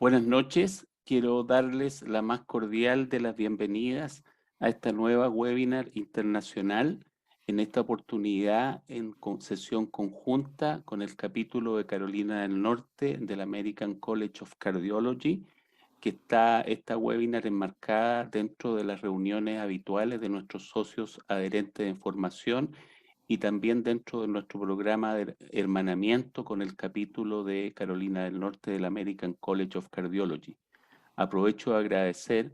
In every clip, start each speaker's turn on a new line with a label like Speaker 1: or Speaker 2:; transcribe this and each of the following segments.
Speaker 1: Buenas noches, quiero darles la más cordial de las bienvenidas a esta nueva webinar internacional, en esta oportunidad en sesión conjunta con el capítulo de Carolina del Norte del American College of Cardiology, que está esta webinar enmarcada dentro de las reuniones habituales de nuestros socios adherentes de formación y también dentro de nuestro programa de hermanamiento con el capítulo de Carolina del Norte del American College of Cardiology. Aprovecho de agradecer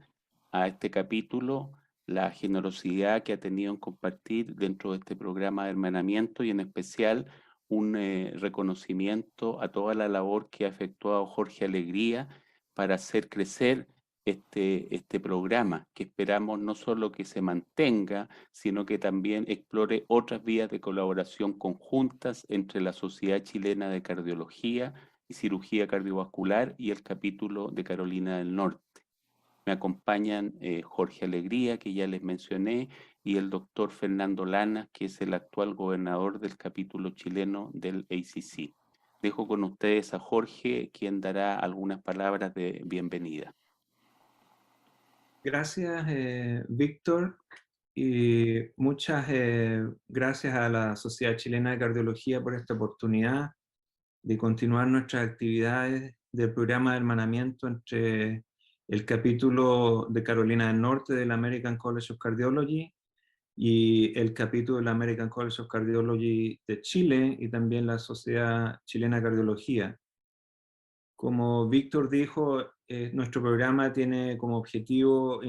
Speaker 1: a este capítulo la generosidad que ha tenido en compartir dentro de este programa de hermanamiento y en especial un reconocimiento a toda la labor que ha efectuado Jorge Alegría para hacer crecer este programa, que esperamos no solo que se mantenga, sino que también explore otras vías de colaboración conjuntas entre la Sociedad Chilena de Cardiología y Cirugía Cardiovascular y el capítulo de Carolina del Norte. Me acompañan Jorge Alegría, que ya les mencioné, y el doctor Fernando Lanas, que es el actual gobernador del capítulo chileno del ACC. Dejo con ustedes a Jorge, quien dará algunas palabras de bienvenida.
Speaker 2: Gracias, Víctor, y muchas gracias a la Sociedad Chilena de Cardiología por esta oportunidad de continuar nuestras actividades del programa de hermanamiento entre el capítulo de Carolina del Norte del American College of Cardiology y el capítulo del American College of Cardiology de Chile y también la Sociedad Chilena de Cardiología. Como Víctor dijo, nuestro programa tiene como objetivo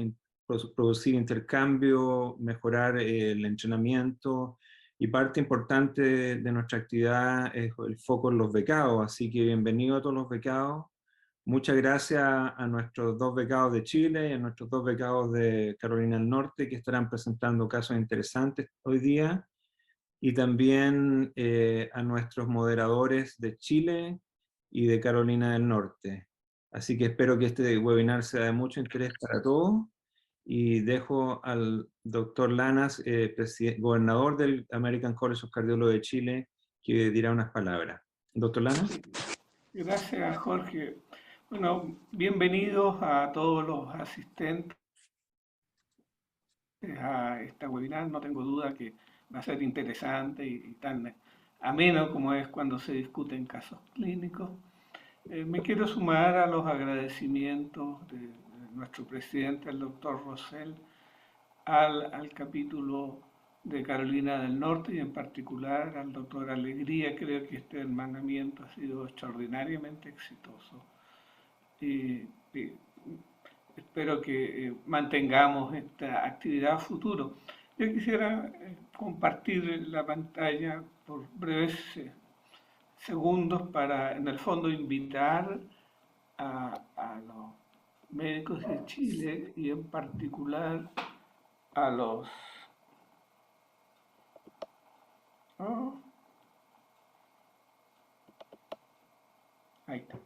Speaker 2: producir intercambio, mejorar el entrenamiento, y parte importante de nuestra actividad es el foco en los becados, así que bienvenido a todos los becados. Muchas gracias a nuestros 2 becados de Chile y a nuestros 2 becados de Carolina del Norte, que estarán presentando casos interesantes hoy día, y también a nuestros moderadores de Chile y de Carolina del Norte. Así que espero que este webinar sea de mucho interés para todos, y dejo al doctor Lanas, gobernador del American College of Cardiology de Chile, que dirá unas palabras. Doctor Lanas.
Speaker 3: Gracias, Jorge. Bueno, bienvenidos a todos los asistentes a esta webinar. No tengo duda que va a ser interesante y tan ameno como es cuando se discuten casos clínicos. Me quiero sumar a los agradecimientos de nuestro presidente, el doctor Rosell, al capítulo de Carolina del Norte y en particular al doctor Alegría. Creo que este hermanamiento ha sido extraordinariamente exitoso. Y espero que mantengamos esta actividad a futuro. Yo quisiera compartir la pantalla por breves segundos para, en el fondo, invitar a los médicos de Chile y en particular a los... Oh, ahí está.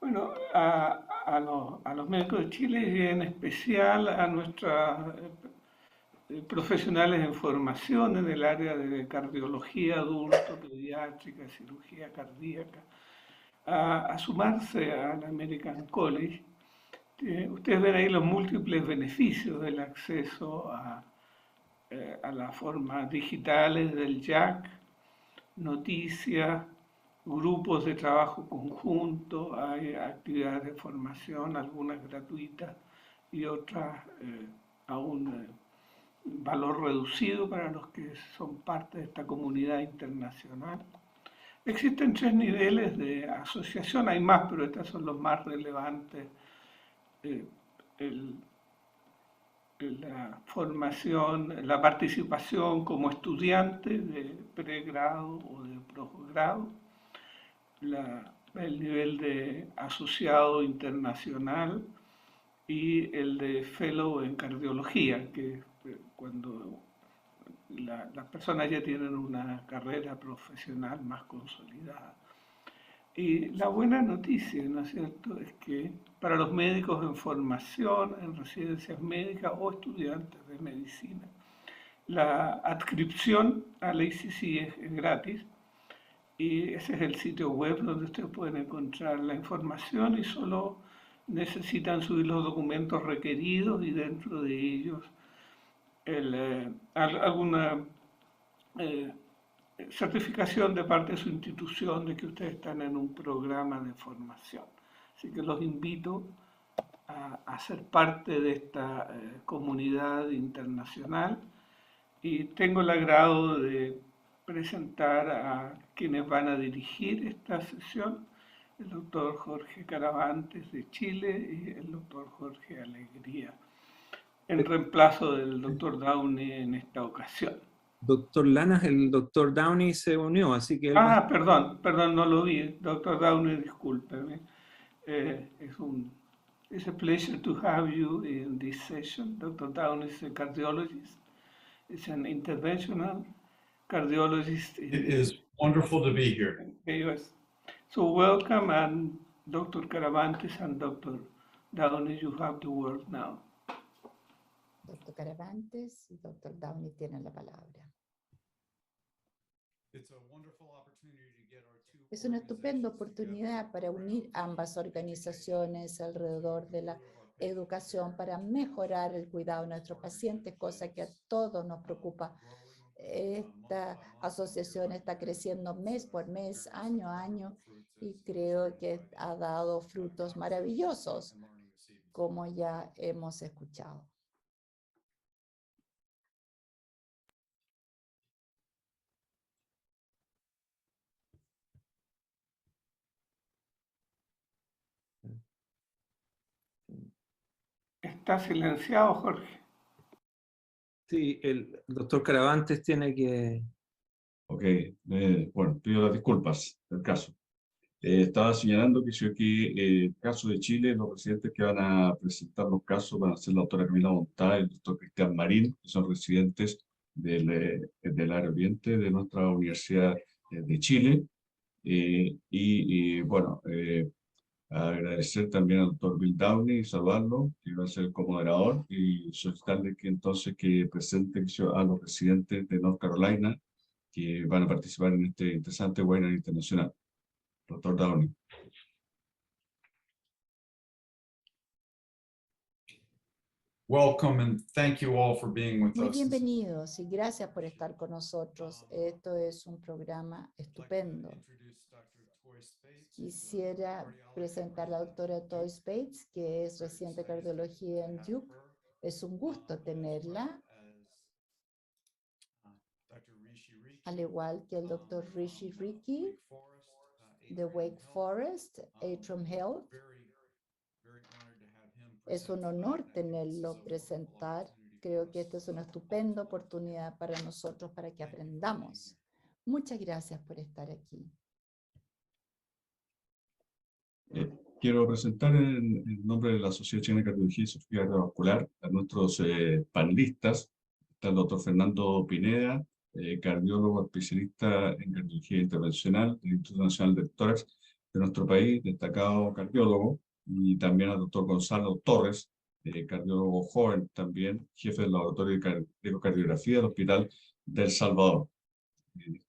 Speaker 3: Bueno, a los médicos de Chile y en especial a nuestros profesionales en formación en el área de cardiología adulto, pediátrica, cirugía cardíaca, a sumarse al American College. Ustedes ven ahí los múltiples beneficios del acceso a las formas digitales del JAC, noticias, grupos de trabajo conjunto, hay actividades de formación, algunas gratuitas y otras a un valor reducido para los que son parte de esta comunidad internacional. Existen 3 niveles de asociación, hay más, pero estos son los más relevantes. La formación, la participación como estudiante de pregrado o de posgrado, el nivel de asociado internacional y el de fellow en cardiología, que cuando las personas ya tienen una carrera profesional más consolidada. Y la buena noticia, ¿no es cierto?, es que para los médicos en formación, en residencias médicas o estudiantes de medicina, la adscripción al ACC es gratis Y ese es el sitio web donde ustedes pueden encontrar la información y solo necesitan subir los documentos requeridos y dentro de ellos alguna eh, certificación de parte de su institución de que ustedes están en un programa de formación. Así que los invito a ser parte de esta comunidad internacional y tengo el agrado de presentar a quienes van a dirigir esta sesión, el doctor Jorge Caravantes de Chile y el doctor Jorge Alegría, en reemplazo del doctor Downey en esta ocasión.
Speaker 2: Doctor Lanas, el doctor Downey se unió, así que él va...
Speaker 3: Perdón, no lo vi. Doctor Downey, discúlpeme. It's a pleasure to have you in this session. Dr. Downey is a cardiologist. It's an interventional cardiologist.
Speaker 4: It is wonderful to be here.
Speaker 3: In the US. So welcome, and Dr. Caravantes and Dr. Downey, you have the word now.
Speaker 5: Doctor Caravantes y Doctor Downey tienen la palabra. Es una estupenda oportunidad para unir ambas organizaciones alrededor de la educación para mejorar el cuidado de nuestros pacientes, cosa que a todos nos preocupa. Esta asociación está creciendo mes por mes, año a año, y creo que ha dado frutos maravillosos, como ya hemos escuchado.
Speaker 3: Está silenciado, Jorge.
Speaker 2: Sí, el doctor Caravantes tiene que...
Speaker 4: Ok, bueno, pido las disculpas del caso. Estaba señalando que el caso de Chile, los residentes que van a presentar los casos van a ser la doctora Camila Montá y el doctor Cristian Marín, que son residentes del área oriente de nuestra Universidad de Chile. Bueno, agradecer también al doctor Bill Downey y saludarlo, que va a ser el comoderador, y solicitarle que entonces que presente a los residentes de North Carolina que van a participar en este interesante webinar internacional. Doctor Downey.
Speaker 6: Welcome and thank you all for being with
Speaker 5: Muy
Speaker 6: us.
Speaker 5: bienvenidos y gracias por estar con nosotros. Esto es un programa estupendo. Quisiera presentar a la doctora Toy Spates, que es residente de cardiología en Duke. Es un gusto tenerla, al igual que el doctor Rishi Riki de Wake Forest, Atrium Health. Es un honor tenerlo presentar. Creo que esta es una estupenda oportunidad para nosotros para que aprendamos. Muchas gracias por estar aquí.
Speaker 4: Quiero presentar en nombre de la Sociedad Chilena de Cardiología y Cirugía Cardiovascular a nuestros panelistas. Está el doctor Fernando Pineda, cardiólogo especialista en cardiología intervencional del Instituto Nacional de Tórax de nuestro país, destacado cardiólogo, y también al doctor Gonzalo Torres, cardiólogo joven también, jefe del laboratorio de ecocardiografía del Hospital del Salvador.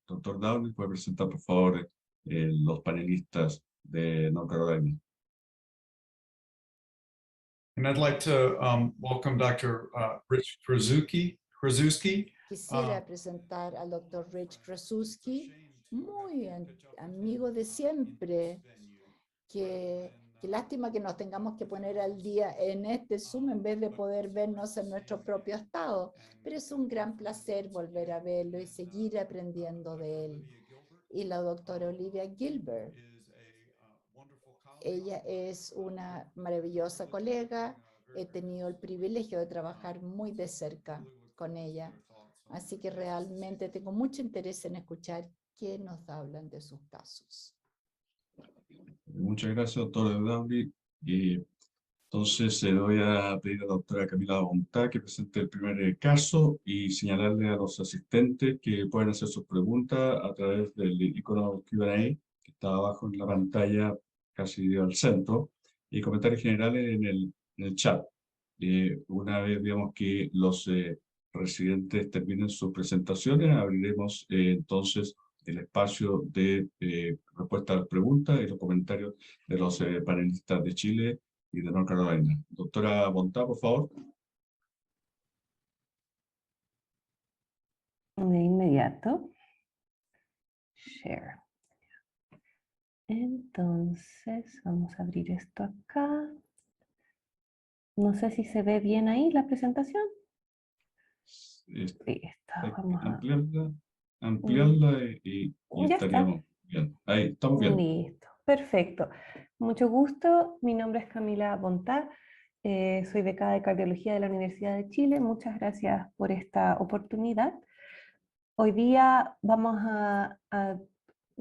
Speaker 4: Doctor Downey, ¿puede presentar por favor los panelistas de North Carolina?
Speaker 6: And I'd like to welcome Dr. Rich Krasuski.
Speaker 5: Quisiera presentar al doctor Rich Krasuski, muy amigo de siempre. Qué lástima que nos tengamos que poner al día en este Zoom en vez de poder vernos en nuestro propio estado, pero es un gran placer volver a verlo y seguir aprendiendo de él. Y la doctora Olivia Gilbert. Ella es una maravillosa colega. He tenido el privilegio de trabajar muy de cerca con ella. Así que realmente tengo mucho interés en escuchar qué nos hablan de sus casos.
Speaker 4: Muchas gracias, doctor Downey. Entonces, voy a pedir a la doctora Camila Montá que presente el primer caso y señalarle a los asistentes que pueden hacer sus preguntas a través del icono Q&A que está abajo en la pantalla, casi al centro, y comentarios generales en el chat. Una vez veamos que los residentes terminen sus presentaciones, abriremos entonces el espacio de respuesta a las preguntas y los comentarios de los panelistas de Chile y de North Carolina. Doctora Bontá, por favor.
Speaker 7: De inmediato. Share. Entonces, vamos a abrir esto acá. No sé si se ve bien ahí la presentación. Listo, vamos a...
Speaker 4: Ampliarla y
Speaker 7: Ya
Speaker 4: estaríamos bien. Ahí, estamos bien.
Speaker 7: Listo, perfecto. Mucho gusto, mi nombre es Camila Bontá, soy becada de Cardiología de la Universidad de Chile. Muchas gracias por esta oportunidad. Hoy día vamos a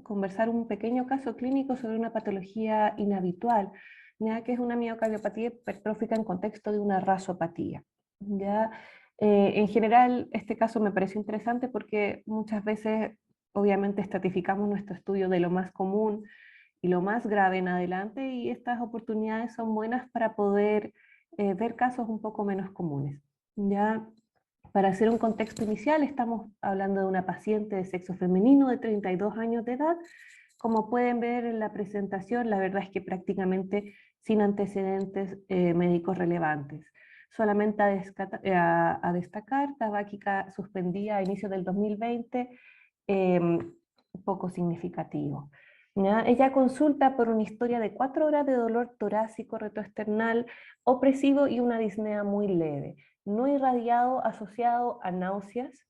Speaker 7: conversar un pequeño caso clínico sobre una patología inhabitual, ya que es una miocardiopatía hipertrófica en contexto de una rasopatía. ¿Ya? En general, este caso me pareció interesante porque muchas veces, obviamente, estratificamos nuestro estudio de lo más común y lo más grave en adelante, y estas oportunidades son buenas para poder ver casos un poco menos comunes. ¿Ya? Para hacer un contexto inicial, estamos hablando de una paciente de sexo femenino de 32 años de edad. Como pueden ver en la presentación, la verdad es que prácticamente sin antecedentes médicos relevantes. Solamente a destacar, tabáquica suspendida a inicios del 2020, poco significativo. ¿Ya? Ella consulta por una historia de 4 horas de dolor torácico retroesternal opresivo y una disnea muy leve, no irradiado, asociado a náuseas,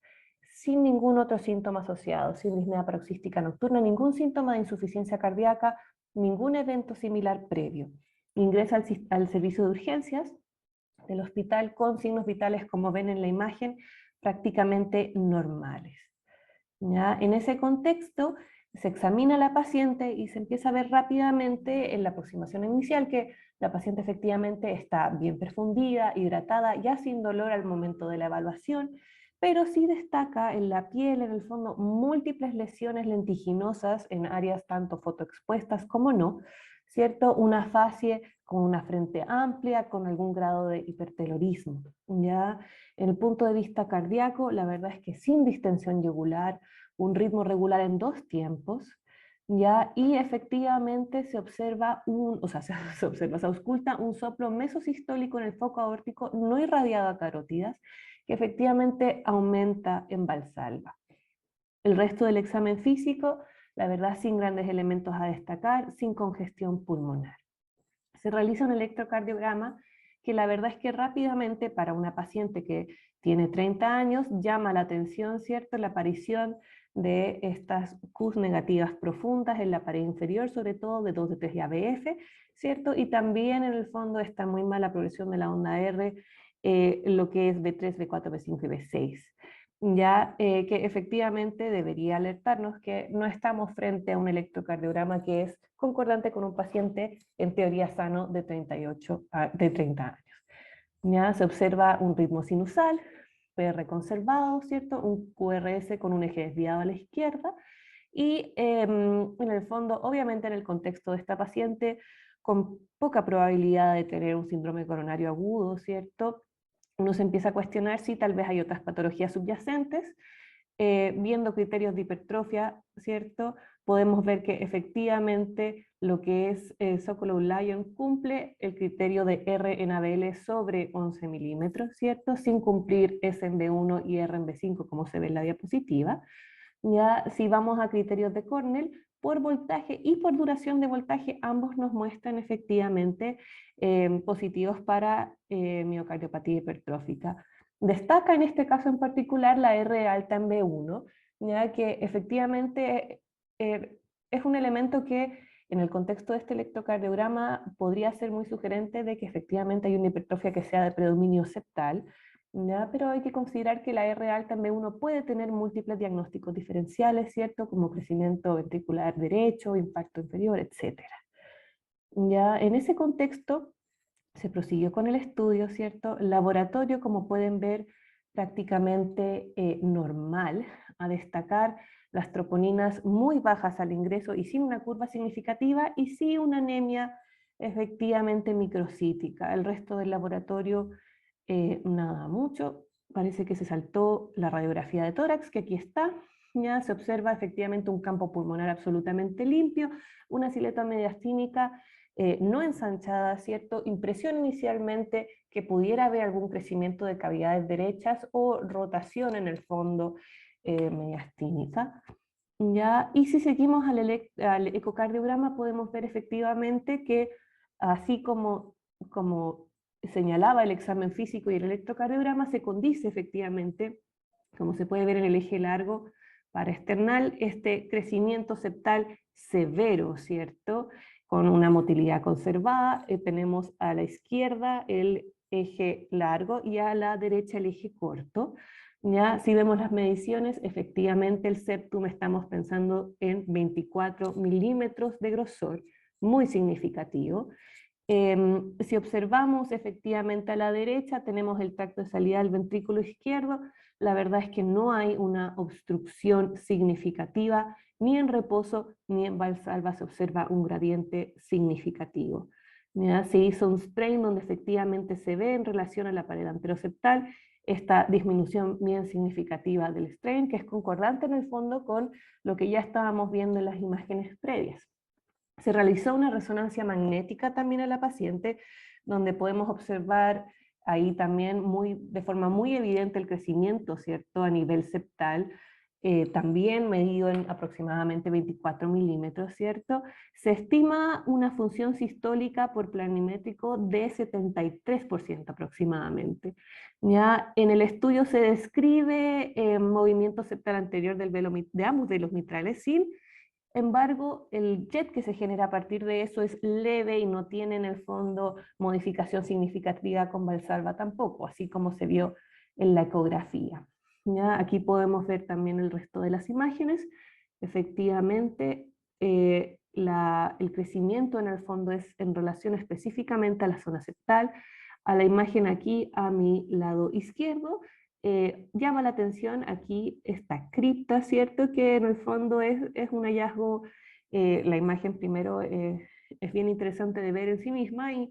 Speaker 7: sin ningún otro síntoma asociado, sin disnea paroxística nocturna, ningún síntoma de insuficiencia cardíaca, ningún evento similar previo. Ingresa al servicio de urgencias del hospital con signos vitales, como ven en la imagen, prácticamente normales. ¿Ya? En ese contexto se examina a la paciente y se empieza a ver rápidamente en la aproximación inicial que la paciente efectivamente está bien perfundida, hidratada, ya sin dolor al momento de la evaluación, pero sí destaca en la piel, en el fondo, múltiples lesiones lentiginosas en áreas tanto fotoexpuestas como no, ¿cierto? Una facie con una frente amplia, con algún grado de hipertelorismo, ¿ya? En el punto de vista cardíaco, la verdad es que sin distensión yugular, un ritmo regular en 2 tiempos, ¿ya? Y efectivamente se observa se ausculta un soplo mesosistólico en el foco aórtico no irradiado a carótidas, que efectivamente aumenta en Valsalva. El resto del examen físico, la verdad, sin grandes elementos a destacar, sin congestión pulmonar. Se realiza un electrocardiograma que la verdad es que rápidamente para una paciente que tiene 30 años llama la atención, ¿cierto?, la aparición de estas Qs negativas profundas en la pared inferior, sobre todo de 2 de 3 y ABF, ¿cierto? Y también en el fondo está muy mala progresión de la onda R, lo que es B3, B4, B5 y B6. Ya que efectivamente debería alertarnos que no estamos frente a un electrocardiograma que es concordante con un paciente en teoría sano de 30 años. Ya se observa un ritmo sinusal, PR conservado, ¿cierto? Un QRS con un eje desviado a la izquierda y en el fondo, obviamente en el contexto de esta paciente, con poca probabilidad de tener un síndrome coronario agudo, ¿cierto? Uno se empieza a cuestionar si tal vez hay otras patologías subyacentes. Viendo criterios de hipertrofia, ¿cierto? Podemos ver que efectivamente lo que es Sokolov-Lyon cumple el criterio de R en ABL sobre 11 milímetros, ¿cierto? Sin cumplir S en B1 y R en B5, como se ve en la diapositiva. Ya si vamos a criterios de Cornell, por voltaje y por duración de voltaje, ambos nos muestran efectivamente positivos para miocardiopatía hipertrófica. Destaca en este caso en particular la R alta en B1, ya que efectivamente es un elemento que en el contexto de este electrocardiograma podría ser muy sugerente de que efectivamente hay una hipertrofia que sea de predominio septal, ¿ya? Pero hay que considerar que la R alta en B1 puede tener múltiples diagnósticos diferenciales, ¿cierto? Como crecimiento ventricular derecho, infarto inferior, etc. Ya en ese contexto se prosiguió con el estudio, ¿cierto? Laboratorio, como pueden ver, prácticamente normal, a destacar las troponinas muy bajas al ingreso y sin una curva significativa y sí una anemia efectivamente microcítica. El resto del laboratorio nada mucho, parece que se saltó la radiografía de tórax, que aquí está, ya se observa efectivamente un campo pulmonar absolutamente limpio, una silueta mediastínica no ensanchada, ¿cierto? Impresión inicialmente que pudiera haber algún crecimiento de cavidades derechas o rotación en el fondo mediastínica. ¿Ya? Y si seguimos al ecocardiograma podemos ver efectivamente que así como señalaba el examen físico y el electrocardiograma, se condice efectivamente, como se puede ver en el eje largo paraesternal, este crecimiento septal severo, ¿cierto? Con una motilidad conservada, tenemos a la izquierda el eje largo y a la derecha el eje corto. Ya, si vemos las mediciones, efectivamente el septum estamos pensando en 24 milímetros de grosor, muy significativo. Si observamos efectivamente a la derecha, tenemos el tracto de salida del ventrículo izquierdo. La verdad es que no hay una obstrucción significativa, ni en reposo ni en Valsalva se observa un gradiente significativo. ¿Ya? Se hizo un strain donde efectivamente se ve en relación a la pared anteroseptal esta disminución bien significativa del strain, que es concordante en el fondo con lo que ya estábamos viendo en las imágenes previas. Se realizó una resonancia magnética también a la paciente, donde podemos observar ahí también de forma muy evidente el crecimiento, ¿cierto?, a nivel septal, también medido en aproximadamente 24 milímetros, ¿cierto? Se estima una función sistólica por planimétrico de 73% aproximadamente. Ya en el estudio se describe movimiento septal anterior del velo, de ambos velos mitrales sin embargo, el jet que se genera a partir de eso es leve y no tiene en el fondo modificación significativa con Valsalva tampoco, así como se vio en la ecografía. ¿Ya? Aquí podemos ver también el resto de las imágenes. Efectivamente, el crecimiento en el fondo es en relación específicamente a la zona septal. A la imagen aquí a mi lado izquierdo, llama la atención aquí esta cripta, ¿cierto? Que en el fondo es un hallazgo, la imagen primero es bien interesante de ver en sí misma y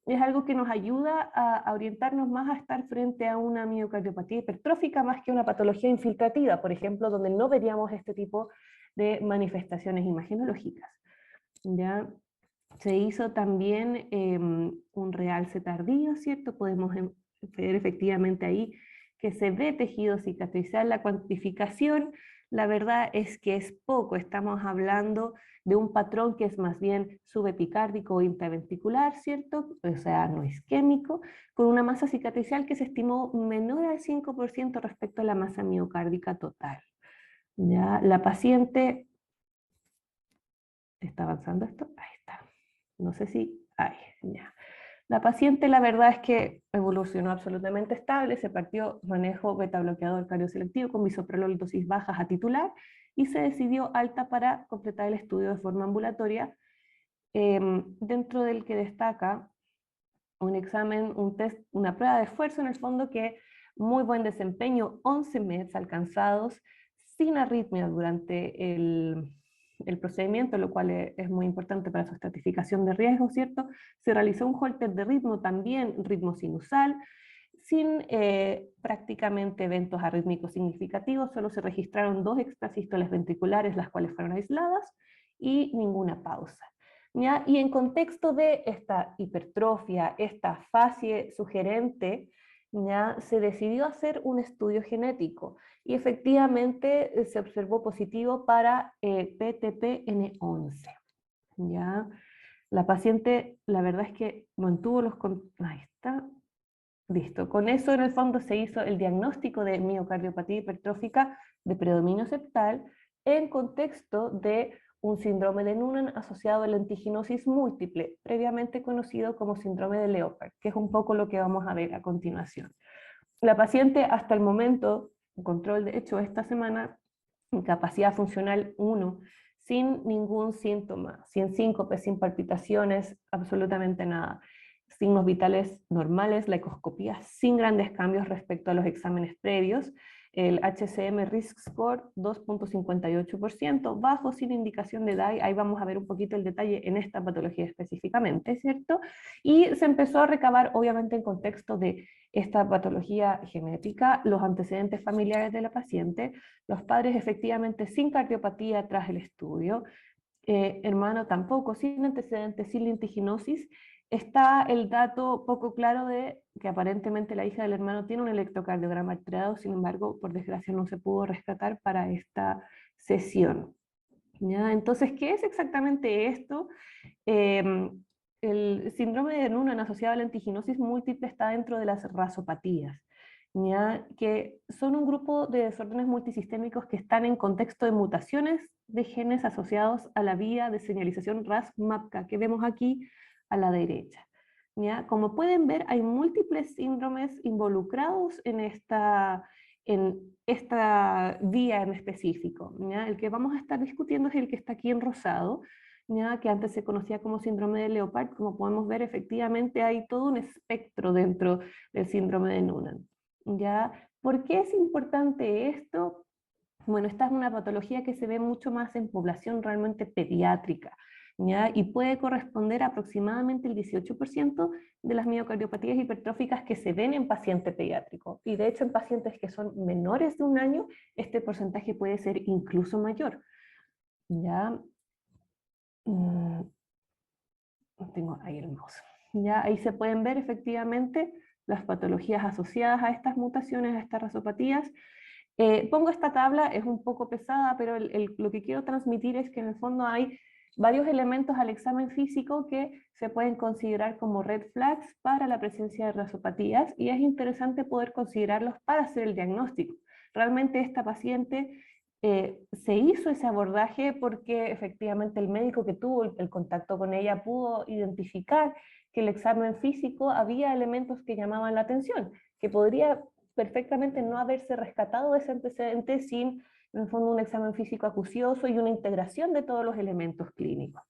Speaker 7: es algo que nos ayuda a orientarnos más a estar frente a una miocardiopatía hipertrófica más que una patología infiltrativa, por ejemplo, donde no veríamos este tipo de manifestaciones imagenológicas. ¿Ya? Se hizo también un realce tardío, ¿cierto? Podemos ver efectivamente ahí que se ve tejido cicatrizal. La cuantificación, la verdad es que es poco, estamos hablando de un patrón que es más bien subepicárdico o intraventricular, ¿cierto? O sea, no isquémico, con una masa cicatricial que se estimó menor al 5% respecto a la masa miocárdica total. ¿Ya? La paciente... ¿Está avanzando esto? Ahí está. No sé si... Ahí, ya. La paciente, la verdad es que evolucionó absolutamente estable, se partió manejo beta-bloqueador cardioselectivo con bisoprolol dosis bajas a titular y se decidió alta para completar el estudio de forma ambulatoria, dentro del que destaca un examen, un test, una prueba de esfuerzo en el fondo que muy buen desempeño, 11 METs alcanzados sin arritmia durante el procedimiento, lo cual es muy importante para su estratificación de riesgo, ¿cierto? Se realizó un holter de ritmo también, ritmo sinusal, sin prácticamente eventos arrítmicos significativos, solo se registraron 2 extrasístoles ventriculares, las cuales fueron aisladas, y ninguna pausa. ¿Ya? Y en contexto de esta hipertrofia, esta facie sugerente, ¿ya? Se decidió hacer un estudio genético y efectivamente se observó positivo para PTPN11. ¿Ya? La paciente, la verdad es que mantuvo los... Ahí está. Listo. Con eso en el fondo se hizo el diagnóstico de miocardiopatía hipertrófica de predominio septal en contexto de un síndrome de Noonan asociado a lentiginosis múltiple, previamente conocido como síndrome de Leopard, que es un poco lo que vamos a ver a continuación. La paciente hasta el momento, control de hecho esta semana, incapacidad funcional 1, sin ningún síntoma, sin síncope, sin palpitaciones, absolutamente nada. Signos vitales normales, la ecoscopía sin grandes cambios respecto a los exámenes previos, el HCM Risk Score 2.58%, bajo sin indicación de edad, ahí vamos a ver un poquito el detalle en esta patología específicamente, ¿cierto? Y se empezó a recabar, obviamente, en contexto de esta patología genética, los antecedentes familiares de la paciente, los padres efectivamente sin cardiopatía tras el estudio, hermano tampoco, sin antecedentes, sin litiginosis. Está el dato poco claro de que aparentemente la hija del hermano tiene un electrocardiograma alterado, sin embargo, por desgracia no se pudo rescatar para esta sesión. ¿Ya? Entonces, ¿qué es exactamente esto? El síndrome de Noonan asociado a la lentiginosis múltiple está dentro de las rasopatías, ¿ya? Que son un grupo de desórdenes multisistémicos que están en contexto de mutaciones de genes asociados a la vía de señalización RAS-MAPK, que vemos aquí a la derecha. ¿Ya? Como pueden ver, hay múltiples síndromes involucrados en esta vía en específico, ¿ya? El que vamos a estar discutiendo es el que está aquí en rosado, ¿ya? Que antes se conocía como síndrome de Leopard. Como podemos ver, efectivamente hay todo un espectro dentro del síndrome de Noonan, ¿ya? ¿Por qué es importante esto? Bueno, esta es una patología que se ve mucho más en población realmente pediátrica, ¿ya? Y puede corresponder a aproximadamente el 18% de las miocardiopatías hipertróficas que se ven en paciente pediátrico. Y de hecho en pacientes que son menores de 1 año, este porcentaje puede ser incluso mayor, ¿ya? Tengo ahí el mouse. ¿Ya? Ahí se pueden ver efectivamente las patologías asociadas a estas mutaciones, a estas rasopatías. Pongo esta tabla, es un poco pesada, pero lo que quiero transmitir es que en el fondo hay varios elementos al examen físico que se pueden considerar como red flags para la presencia de rasopatías, y es interesante poder considerarlos para hacer el diagnóstico. Realmente esta paciente se hizo ese abordaje porque efectivamente el médico que tuvo el contacto con ella pudo identificar que el examen físico había elementos que llamaban la atención, que podría perfectamente no haberse rescatado ese antecedente sin, en el fondo, un examen físico acucioso y una integración de todos los elementos clínicos.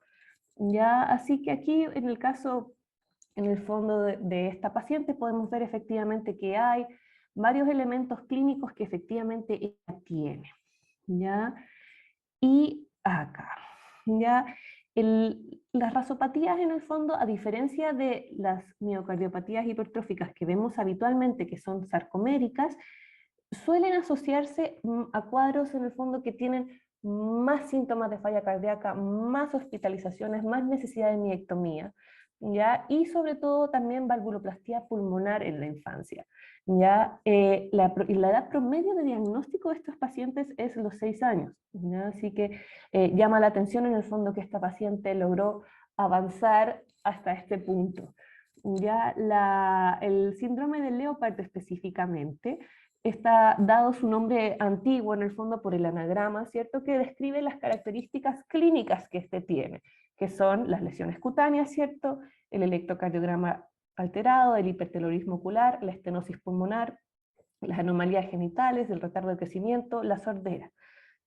Speaker 7: ¿Ya? Así que aquí, en el caso, en el fondo de esta paciente, podemos ver efectivamente que hay varios elementos clínicos que efectivamente ella tiene. ¿Ya? Y acá, ¿ya? Las rasopatías en el fondo, a diferencia de las miocardiopatías hipertróficas que vemos habitualmente, que son sarcoméricas, suelen asociarse a cuadros en el fondo que tienen más síntomas de falla cardíaca, más hospitalizaciones, más necesidad de miectomía, ¿ya? Y sobre todo también valvuloplastía pulmonar en la infancia. ¿Ya? La edad promedio de diagnóstico de estos pacientes es los 6 años, ¿ya? Así que llama la atención en el fondo que esta paciente logró avanzar hasta este punto. ¿Ya? El síndrome de Leopard específicamente está dado su nombre antiguo en el fondo por el anagrama, ¿cierto? Que describe las características clínicas que este tiene, que son las lesiones cutáneas, ¿cierto? El electrocardiograma alterado, el hipertelorismo ocular, la estenosis pulmonar, las anomalías genitales, el retardo de crecimiento, la sordera.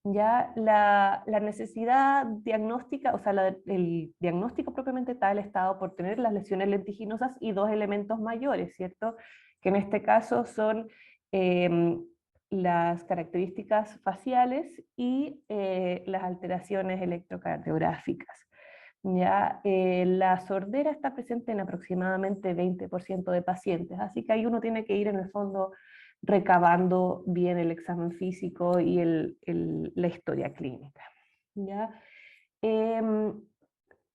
Speaker 7: Ya la necesidad diagnóstica, o sea, el diagnóstico propiamente tal está dado por tener las lesiones lentiginosas y 2 elementos mayores, ¿cierto? Que en este caso son las características faciales y las alteraciones electrocardiográficas. ¿Ya? La sordera está presente en aproximadamente 20% de pacientes, así que ahí uno tiene que ir en el fondo recabando bien el examen físico y la historia clínica. ¿Ya?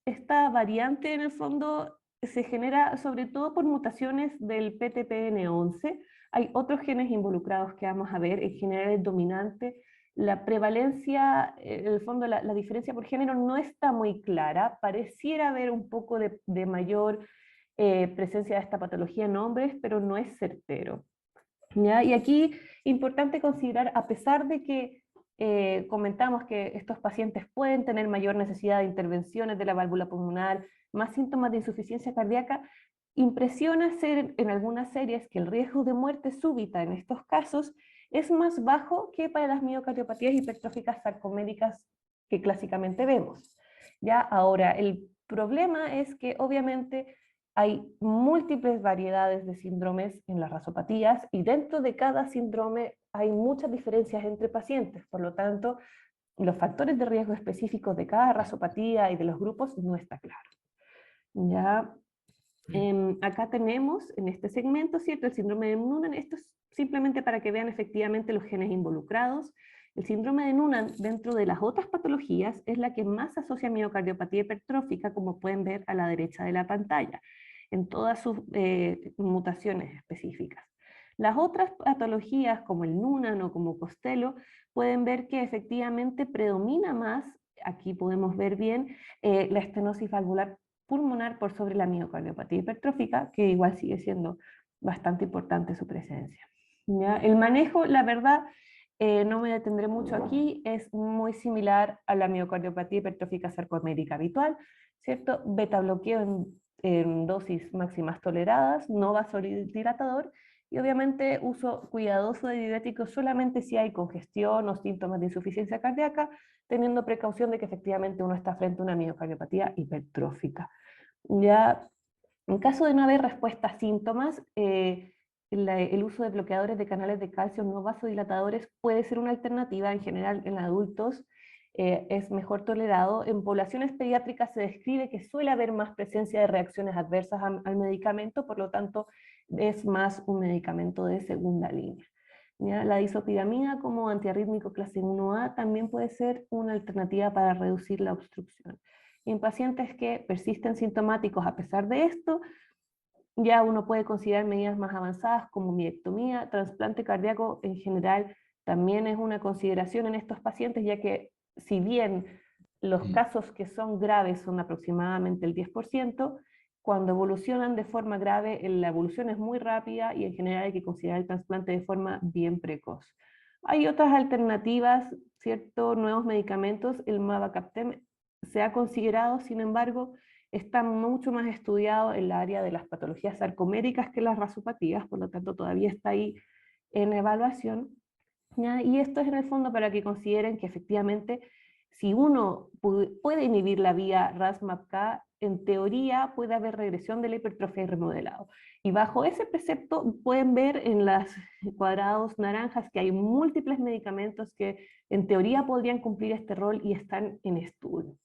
Speaker 7: Esta variante en el fondo se genera sobre todo por mutaciones del PTPN11. Hay otros genes involucrados que vamos a ver, en general es dominante. La prevalencia, en el fondo la diferencia por género no está muy clara, pareciera haber un poco de mayor presencia de esta patología en hombres, pero no es certero. ¿Ya? Y aquí importante considerar, a pesar de que comentamos que estos pacientes pueden tener mayor necesidad de intervenciones de la válvula pulmonar, más síntomas de insuficiencia cardíaca, impresiona ser en algunas series que el riesgo de muerte súbita en estos casos es más bajo que para las miocardiopatías hipertróficas sarcoméricas que clásicamente vemos. ¿Ya? Ahora, el problema es que obviamente Hay múltiples variedades de síndromes en las rasopatías y dentro de cada síndrome hay muchas diferencias entre pacientes, por lo tanto, los factores de riesgo específicos de cada rasopatía y de los grupos no está claro. Ya, acá tenemos en este segmento, ¿cierto? El síndrome de Noonan, esto es simplemente para que vean efectivamente los genes involucrados. El síndrome de Noonan, dentro de las otras patologías, es la que más asocia a miocardiopatía hipertrófica, como pueden ver a la derecha de la pantalla, en todas sus mutaciones específicas. Las otras patologías, como el Noonan o como Costello, pueden ver que efectivamente predomina más, aquí podemos ver bien, la estenosis valvular pulmonar por sobre la miocardiopatía hipertrófica, que igual sigue siendo bastante importante su presencia. ¿Ya? El manejo, la verdad, no me detendré mucho aquí, es muy similar a la miocardiopatía hipertrófica sarcomérica habitual, ¿cierto? Beta bloqueo en dosis máximas toleradas, no vasodilatador, y obviamente uso cuidadoso de diuréticos solamente si hay congestión o síntomas de insuficiencia cardíaca, teniendo precaución de que efectivamente uno está frente a una miocardiopatía hipertrófica. Ya, en caso de no haber respuesta a síntomas, el uso de bloqueadores de canales de calcio no vasodilatadores puede ser una alternativa. En general en adultos es mejor tolerado. En poblaciones pediátricas se describe que suele haber más presencia de reacciones adversas al medicamento, por lo tanto es más un medicamento de segunda línea. ¿Ya? La disopiramida como antiarrítmico clase 1A también puede ser una alternativa para reducir la obstrucción. Y en pacientes que persisten sintomáticos a pesar de esto, ya uno puede considerar medidas más avanzadas como miectomía. Trasplante cardíaco en general también es una consideración en estos pacientes, ya que si bien los casos que son graves son aproximadamente el 10%, cuando evolucionan de forma grave, la evolución es muy rápida y en general hay que considerar el trasplante de forma bien precoz. Hay otras alternativas, ¿cierto? Nuevos medicamentos, el Mavacaptem se ha considerado, sin embargo, está mucho más estudiado en el área de las patologías sarcoméricas que las rasopatías, por lo tanto todavía está ahí en evaluación. ¿Ya? Y esto es en el fondo para que consideren que efectivamente si uno puede inhibir la vía RAS-MAPK, en teoría puede haber regresión de la hipertrofia y remodelado. Y bajo ese precepto pueden ver en los cuadrados naranjas que hay múltiples medicamentos que en teoría podrían cumplir este rol y están en estudio.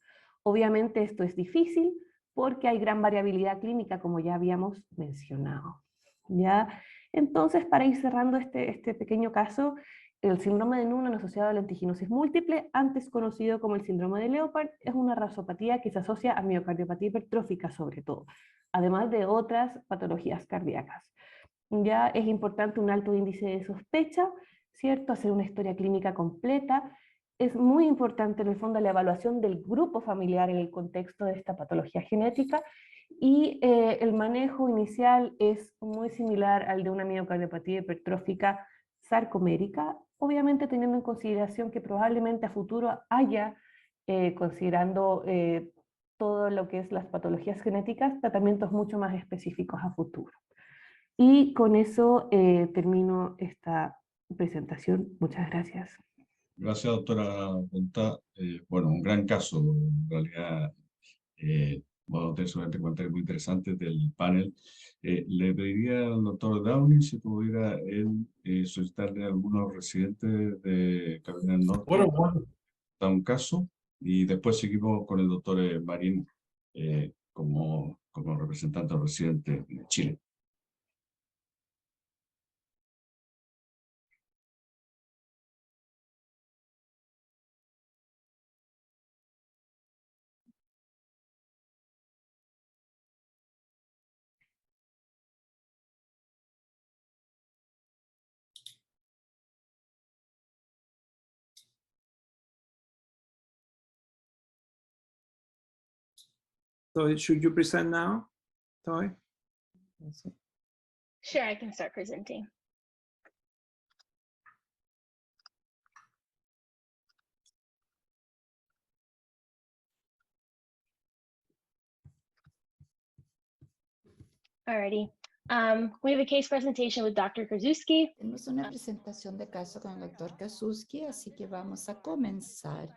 Speaker 7: Obviamente esto es difícil porque hay gran variabilidad clínica, como ya habíamos mencionado. ¿Ya? Entonces, para ir cerrando este pequeño caso, el síndrome de Noonan asociado a la lentiginosis múltiple, antes conocido como el síndrome de Leopard, es una rasopatía que se asocia a miocardiopatía hipertrófica sobre todo, además de otras patologías cardíacas. Ya es importante un alto índice de sospecha, ¿cierto? Hacer una historia clínica completa. Es muy importante en el fondo la evaluación del grupo familiar en el contexto de esta patología genética y el manejo inicial es muy similar al de una miocardiopatía hipertrófica sarcomérica, obviamente teniendo en consideración que probablemente a futuro haya, considerando todo lo que es las patologías genéticas, tratamientos mucho más específicos a futuro. Y con eso termino esta presentación. Muchas gracias.
Speaker 4: Gracias, doctora Bontá. Bueno, un gran caso, en realidad. Vamos a tener seguramente comentarios muy interesantes del panel. Le pediría al doctor Downey si pudiera él solicitarle a algunos residentes de Carolina del Norte a un caso y después seguimos con el doctor Marín como representante residente de Chile.
Speaker 2: So should you present now, Toy?
Speaker 8: Sure, I can start presenting. Alrighty. We have a case presentation with Dr. Krasuski.
Speaker 5: Tenemos una presentación de caso con el doctor Krasuski, así que vamos a comenzar.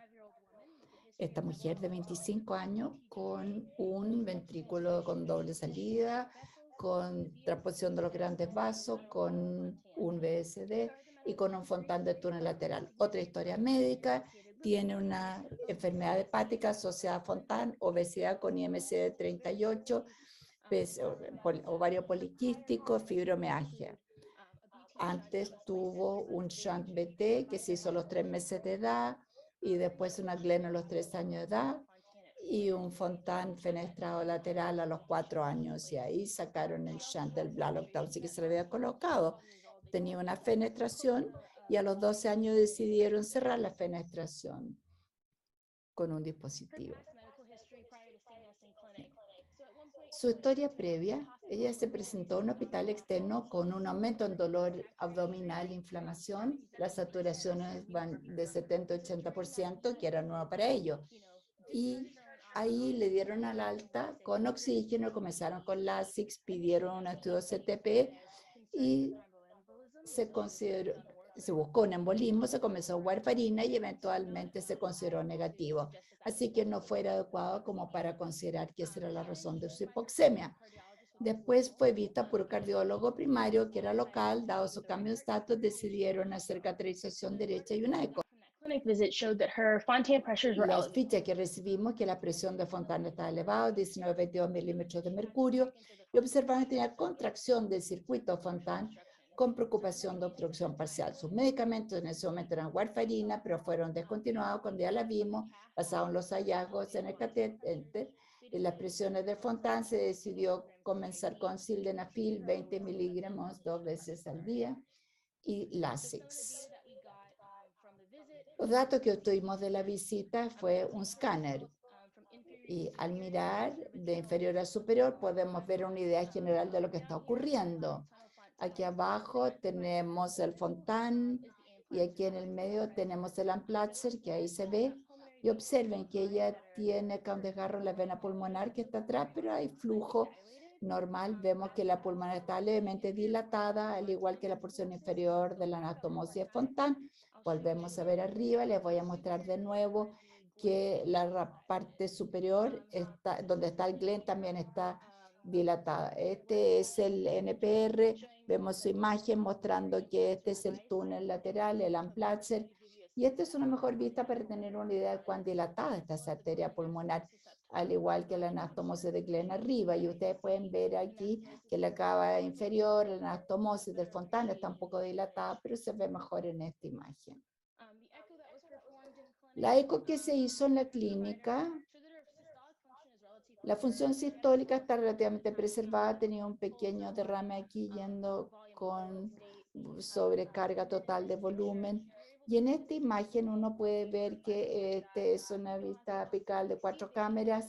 Speaker 5: esta mujer de 25 años con un ventrículo con doble salida, con transposición de los grandes vasos, con un VSD y con un fontán de túnel lateral. Otra historia médica, tiene una enfermedad hepática asociada a fontán, obesidad con IMC de 38, ovario poliquístico, fibromialgia. Antes tuvo un shunt BT que se hizo a los 3 meses de edad y después una Glenn a los 3 años de edad y un fontán fenestrado lateral a los 4 años y ahí sacaron el shunt del bladder que se le había colocado. Tenía una fenestración y a los 12 años decidieron cerrar la fenestración con un dispositivo. Su historia previa, ella se presentó en un hospital externo con un aumento en dolor abdominal, inflamación, las saturaciones van de 70-80%, que era nuevo para ellos. Y ahí le dieron al alta con oxígeno, comenzaron con LASIX, pidieron un estudio CTP y se buscó un embolismo, se comenzó warfarina y eventualmente se consideró negativo. Así que no fue adecuado como para considerar que esa era la razón de su hipoxemia. Después fue vista por un cardiólogo primario que era local, dado su cambio de estatus, decidieron hacer cateterización derecha y una eco.
Speaker 8: Clinic visit showed that her Fontan pressures were
Speaker 5: Las
Speaker 8: elevated.
Speaker 5: fichas que recibimos que la presión de Fontana estaba elevada, 19-22 milímetros de mercurio, y observaron que tenía contracción del circuito Fontana con preocupación de obstrucción parcial. Sus medicamentos en ese momento eran warfarina, pero fueron descontinuados cuando ya la vimos, basados en los hallazgos en el catéter. En las presiones de Fontana se decidió comenzar con sildenafil 20 miligramos 2 veces al día y LASIX. Los datos que obtuvimos de la visita fue un escáner y al mirar de inferior a superior podemos ver una idea general de lo que está ocurriendo. Aquí abajo tenemos el Fontán y aquí en el medio tenemos el Amplatzer, que ahí se ve. Y observen que ella tiene acá un desgarro en la vena pulmonar que está atrás, pero hay flujo normal. Vemos que la pulmonar está levemente dilatada, al igual que la porción inferior de la anastomosis de Fontán. Volvemos a ver arriba, les voy a mostrar de nuevo que la parte superior, está, donde está el Glenn, también está dilatada. Este es el NPR, vemos su imagen mostrando que este es el túnel lateral, el Amplatzer, y esta es una mejor vista para tener una idea de cuán dilatada está esa arteria pulmonar, al igual que la anastomosis de Glenn arriba, y ustedes pueden ver aquí que la cava inferior, la anastomosis del Fontana está un poco dilatada, pero se ve mejor en esta imagen. La eco que se hizo en la clínica, la función sistólica está relativamente preservada, tenía un pequeño derrame aquí yendo con sobrecarga total de volumen. Y en esta imagen uno puede ver que este es una vista apical de 4 cámaras.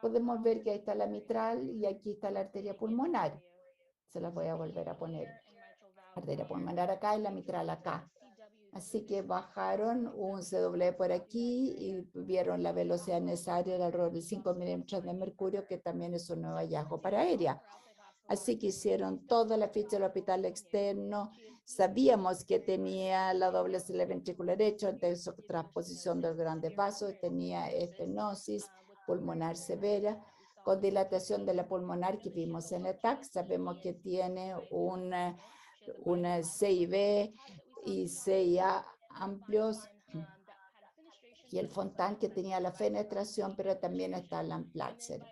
Speaker 5: Podemos ver que ahí está la mitral y aquí está la arteria pulmonar. Se las voy a volver a poner. Arteria pulmonar acá y la mitral acá. Así que bajaron un CW por aquí y vieron la velocidad necesaria de alrededor de 5 milímetros de mercurio, que también es un nuevo hallazgo para aérea. Así que hicieron toda la ficha del hospital externo. Sabíamos que tenía la doble célula ventricular derecha, entonces transposición de los grandes vasos, tenía estenosis pulmonar severa, con dilatación de la pulmonar que vimos en el TAC. Sabemos que tiene una CIB y CIA amplios, y el Fontán que tenía la fenestración, pero también está el Amplatzer.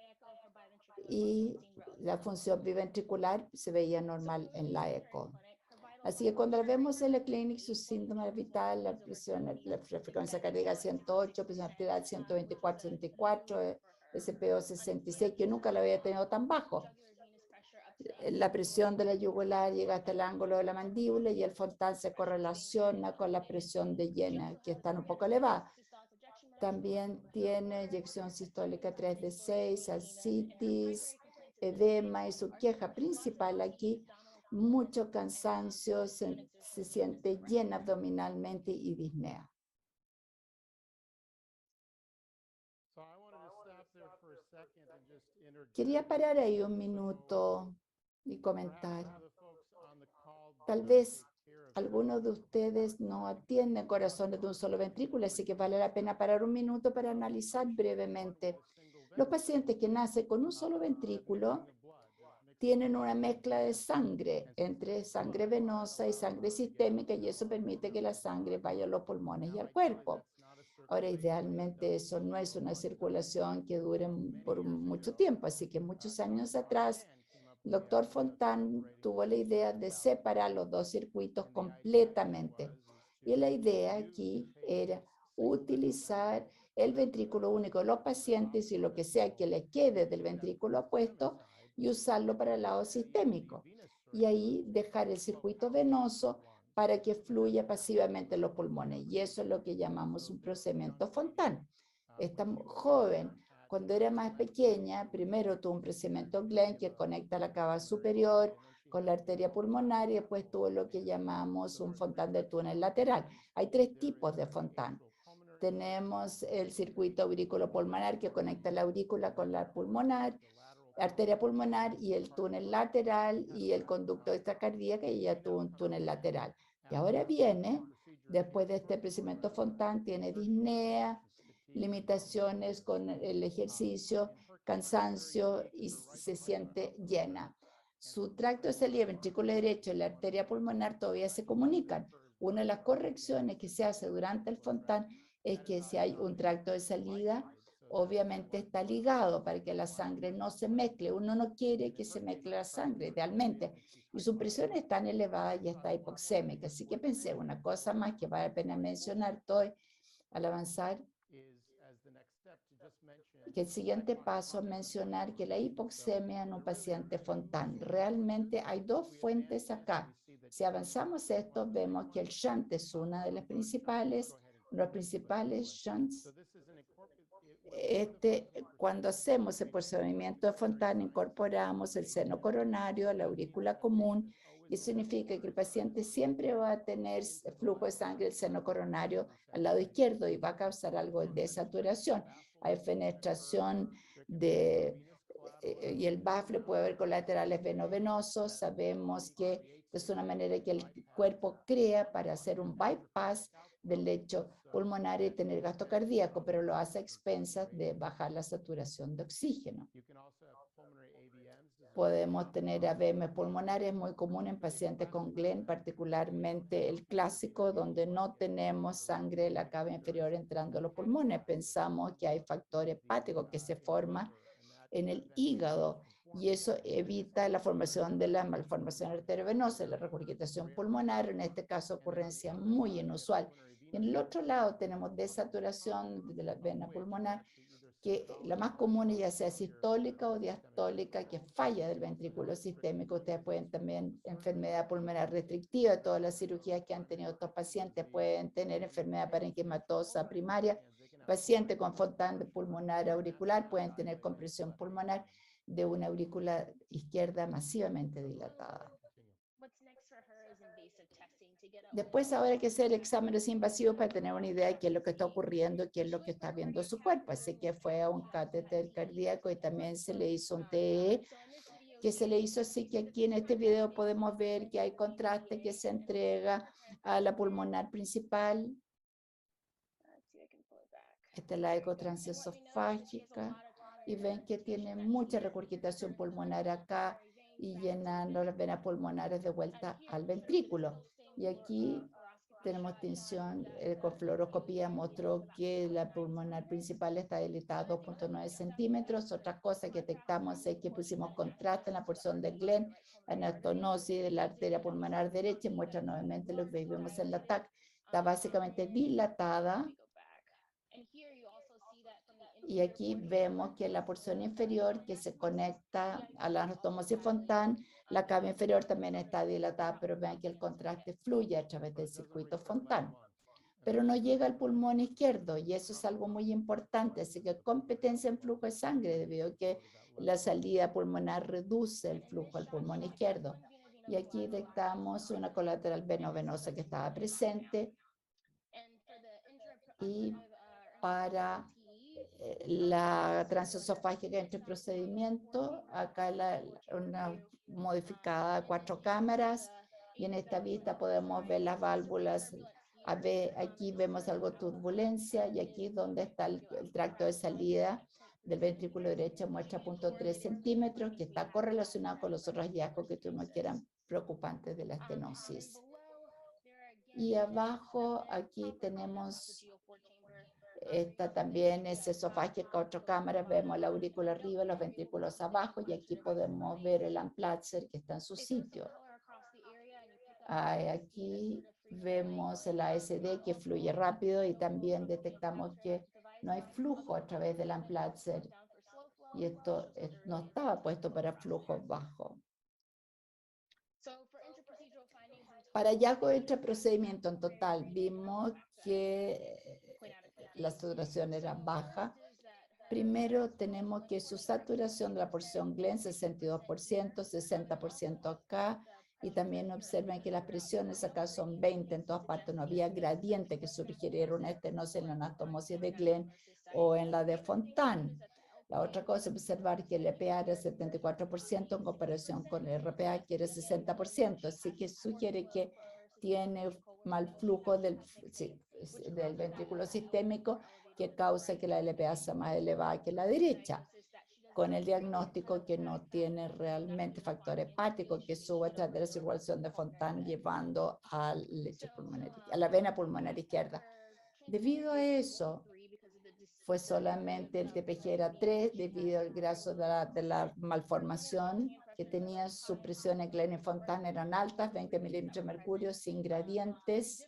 Speaker 5: Y la función biventricular se veía normal en la eco. Así que cuando vemos en la clínica, su síndrome vital, la presión, la frecuencia cardíaca 108, presión arterial 124, 64, SPO 66, que nunca la había tenido tan bajo. La presión de la yugular llega hasta el ángulo de la mandíbula y el Fontán se correlaciona con la presión de Jenner, que está un poco elevada. También tiene eyección sistólica 3 de 6, ascitis, edema, y su queja principal aquí, mucho cansancio, se siente llena abdominalmente y disnea. Quería parar ahí un minuto y comentar. Tal vez algunos de ustedes no atienden corazones de un solo ventrículo, así que vale la pena parar un minuto para analizar brevemente. Los pacientes que nacen con un solo ventrículo tienen una mezcla de sangre entre sangre venosa y sangre sistémica, y eso permite que la sangre vaya a los pulmones y al cuerpo. Ahora, idealmente eso no es una circulación que dure por mucho tiempo, así que muchos años atrás, el doctor Fontán tuvo la idea de separar los dos circuitos completamente. Y la idea aquí era utilizar el ventrículo único de los pacientes y lo que sea que le quede del ventrículo opuesto y usarlo para el lado sistémico. Y ahí dejar el circuito venoso para que fluya pasivamente en los pulmones. Y eso es lo que llamamos un procedimiento Fontán. Esta joven, cuando era más pequeña, primero tuvo un procedimiento Glenn que conecta la cava superior con la arteria pulmonar y después tuvo lo que llamamos un Fontán de túnel lateral. Hay 3 tipos de Fontán. Tenemos el circuito aurículo-pulmonar que conecta la aurícula con la pulmonar, arteria pulmonar, y el túnel lateral y el conducto extracardíaco, y ya tuvo un túnel lateral. Y ahora viene, después de este procedimiento Fontán, tiene disnea, limitaciones con el ejercicio, cansancio y se siente llena. Su tracto de salida, ventrículo derecho y la arteria pulmonar todavía se comunican. Una de las correcciones que se hace durante el Fontán es que si hay un tracto de salida, obviamente está ligado para que la sangre no se mezcle. Uno no quiere que se mezcle la sangre, idealmente. Y su presión es tan elevada y está hipoxémica. Así que pensé, una cosa más que vale la pena mencionar hoy al avanzar, que el siguiente paso es mencionar que la hipoxemia en un paciente Fontán. Realmente hay 2 fuentes acá. Si avanzamos esto, vemos que el shunt es una de las principales, los principales shunts. Cuando hacemos el procedimiento de Fontán, incorporamos el seno coronario a la aurícula común, y significa que el paciente siempre va a tener flujo de sangre del seno coronario al lado izquierdo y va a causar algo de desaturación. Hay fenestración y el bafle puede haber colaterales venovenosos. Sabemos que es una manera que el cuerpo crea para hacer un bypass del lecho pulmonar y tener gasto cardíaco, pero lo hace a expensas de bajar la saturación de oxígeno. Podemos tener AVM pulmonares, muy común en pacientes con Glenn, particularmente el clásico, donde no tenemos sangre de la cava inferior entrando a los pulmones. Pensamos que hay factor hepático que se forma en el hígado, y eso evita la formación de la malformación arteriovenosa, la regurgitación pulmonar, en este caso ocurrencia muy inusual. Y en el otro lado tenemos desaturación de la vena pulmonar, que la más común es ya sea sistólica o diastólica, que falla del ventrículo sistémico. Ustedes pueden también enfermedad pulmonar restrictiva, todas las cirugías que han tenido estos pacientes pueden tener enfermedad parenquimatosa primaria. Pacientes con Fontán pulmonar auricular pueden tener compresión pulmonar de una aurícula izquierda masivamente dilatada. Después ahora hay que hacer exámenes invasivos para tener una idea de qué es lo que está ocurriendo, qué es lo que está viendo su cuerpo. Así que fue a un catéter cardíaco y también se le hizo un TEE, que se le hizo. Así que aquí en este video podemos ver que hay contraste que se entrega a la pulmonar principal. Esta es la eco transesofágica y ven que tiene mucha regurgitación pulmonar acá y llenando las venas pulmonares de vuelta al ventrículo. Y aquí tenemos tinción con fluoroscopía, mostró que la pulmonar principal está dilatada a 2.9 centímetros. Otra cosa que detectamos es que pusimos contraste en la porción de Glenn, anastomosis de la arteria pulmonar derecha, y muestra nuevamente lo que vimos en la TAC. Está básicamente dilatada. Y aquí vemos que la porción inferior que se conecta a la anastomosis Fontán, la cava inferior también está dilatada, pero vean que el contraste fluye a través del circuito Fontán. Pero no llega al pulmón izquierdo, y eso es algo muy importante. Así que competencia en flujo de sangre, debido a que la salida pulmonar reduce el flujo al pulmón izquierdo. Y aquí detectamos una colateral venovenosa que estaba presente. Y para la transesofágica entre procedimiento, acá una modificada 4 cámaras, Y en esta vista podemos ver las válvulas. Aquí vemos algo de turbulencia y aquí es donde está el tracto de salida del ventrículo derecho, muestra 0.3 centímetros, que está correlacionado con los otros hallazgos que tuvimos que eran preocupantes de la estenosis. Y abajo aquí tenemos, esta también es esofágica, otra cámara, vemos la aurícula arriba, los ventrículos abajo, y aquí podemos ver el Amplatzer que está en su sitio. Aquí vemos el ASD que fluye rápido y también detectamos que no hay flujo a través del Amplatzer. Y esto no estaba puesto para flujo bajo. Para hallazgo de este procedimiento en total, vimos que la saturación era baja. Primero tenemos que su saturación de la porción Glenn, 62%, 60% acá, y también observen que las presiones acá son 20 en todas partes, no había gradiente que sugiriera una estenosis en la anastomosis de Glenn o en la de Fontane. La otra cosa es observar que el EPA era 74% en comparación con el RPA, que era 60%, así que sugiere que tiene mal flujo del ventrículo sistémico que causa que la LPA sea más elevada que la derecha, con el diagnóstico que no tiene realmente factor hepático que sube a través de la circulación de Fontane llevando al lecho pulmonar, a la vena pulmonar izquierda. Debido a eso, fue solamente el TPG era 3 debido al graso de la malformación que tenía su presión en Glenn y Fontane eran altas, 20 milímetros de mercurio sin gradientes,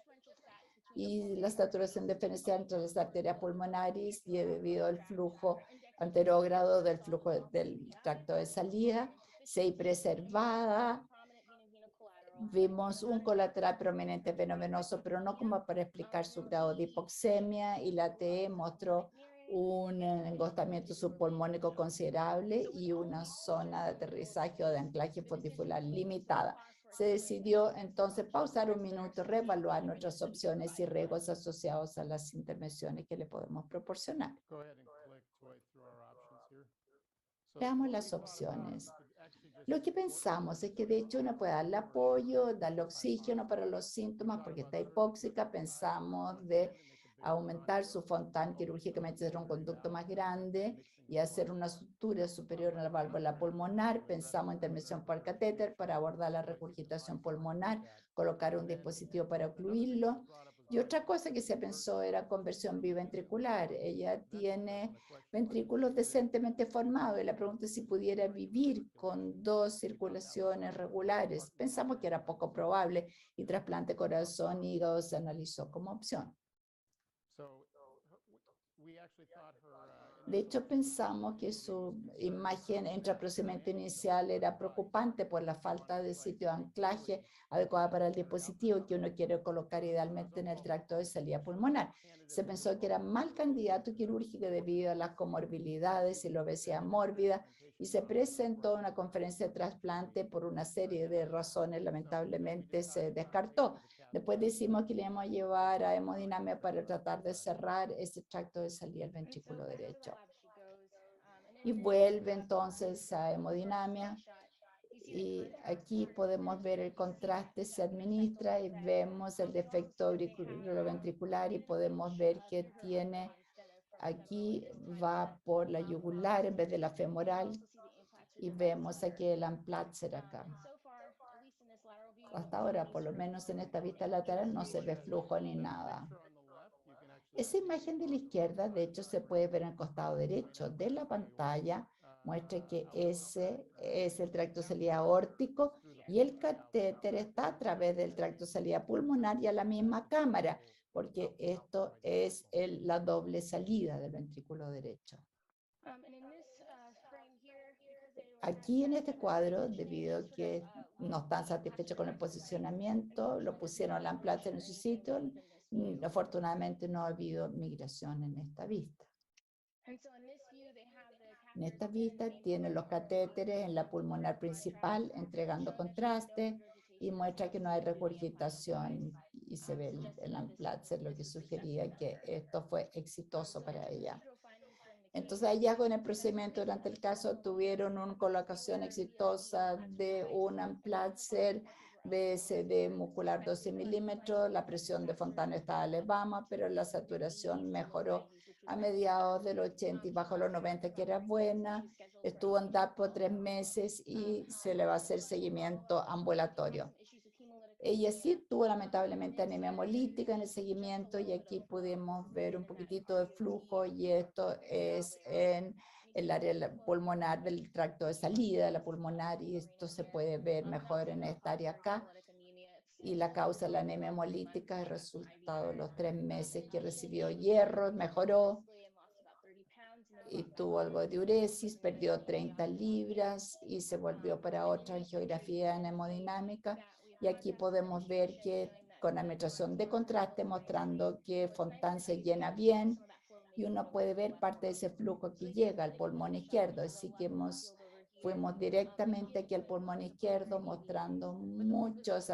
Speaker 5: y la saturación diferencial entre las arterias pulmonares y debido al flujo anterógrado del flujo del tracto de salida, CI preservada. Vimos un colateral prominente venovenoso, pero no como para explicar su grado de hipoxemia, y la TE mostró un engostamiento subpulmónico considerable y una zona de aterrizaje o de anclaje fondicular limitada. Se decidió entonces pausar un minuto, reevaluar nuestras opciones y riesgos asociados a las intervenciones que le podemos proporcionar. Veamos las opciones. Lo que pensamos es que de hecho uno puede darle apoyo, darle oxígeno para los síntomas porque está hipóxica. Pensamos de aumentar su Fontane quirúrgicamente, hacer un conducto más grande y hacer una sutura superior a la válvula pulmonar. Pensamos en intervención por catéter para abordar la regurgitación pulmonar, colocar un dispositivo para ocluirlo. Y otra cosa que se pensó era conversión biventricular. Ella tiene ventrículos decentemente formados y la pregunta es si pudiera vivir con 2 circulaciones regulares. Pensamos que era poco probable y trasplante corazón y hígado se analizó como opción. De hecho, pensamos que su imagen entre el procedimiento inicial era preocupante por la falta de sitio de anclaje adecuado para el dispositivo que uno quiere colocar idealmente en el tracto de salida pulmonar. Se pensó que era mal candidato quirúrgico debido a las comorbilidades y la obesidad mórbida, y se presentó una conferencia de trasplante por una serie de razones, lamentablemente se descartó. Después decimos que le íbamos a llevar a hemodinamia para tratar de cerrar ese tracto de salida del ventrículo derecho. Y vuelve entonces a hemodinamia. Y aquí podemos ver el contraste, se administra y vemos el defecto auriculoventricular y podemos ver que tiene, aquí va por la yugular en vez de la femoral y vemos aquí el Amplatzer acá. Hasta ahora, por lo menos en esta vista lateral, no se ve flujo ni nada. Esa imagen de la izquierda, de hecho, se puede ver en el costado derecho de la pantalla. Muestra que ese es el tracto de salida aórtico y el catéter está a través del tracto de salida pulmonar y a la misma cámara, porque esto es la doble salida del ventrículo derecho. Aquí en este cuadro, debido a que no están satisfechos con el posicionamiento, lo pusieron la Amplatzer en su sitio. Afortunadamente no ha habido migración en esta vista. En esta vista tienen los catéteres en la pulmonar principal entregando contraste y muestra que no hay regurgitación y se ve el Amplatzer, lo que sugería que esto fue exitoso para ella. Entonces, hallazgo en el procedimiento durante el caso tuvieron una colocación exitosa de un Amplatzer BSD muscular 12 milímetros, la presión de Fontana estaba elevada, pero la saturación mejoró a mediados del 80 y bajo los 90, que era buena. Estuvo en DAP por 3 meses y se le va a hacer seguimiento ambulatorio. Ella sí tuvo lamentablemente anemia hemolítica en el seguimiento y aquí pudimos ver un poquitito de flujo y esto es en el área pulmonar del tracto de salida, la pulmonar, y esto se puede ver mejor en esta área acá. Y la causa de la anemia hemolítica es el resultado de los 3 meses que recibió hierro, mejoró y tuvo algo de diuresis, perdió 30 libras y se volvió para otra angiografía en hemodinámica. Y aquí podemos ver que con administración de contraste mostrando que Fontan se llena bien y uno puede ver parte de ese flujo que llega al pulmón izquierdo. Así que fuimos directamente aquí al pulmón izquierdo mostrando muchas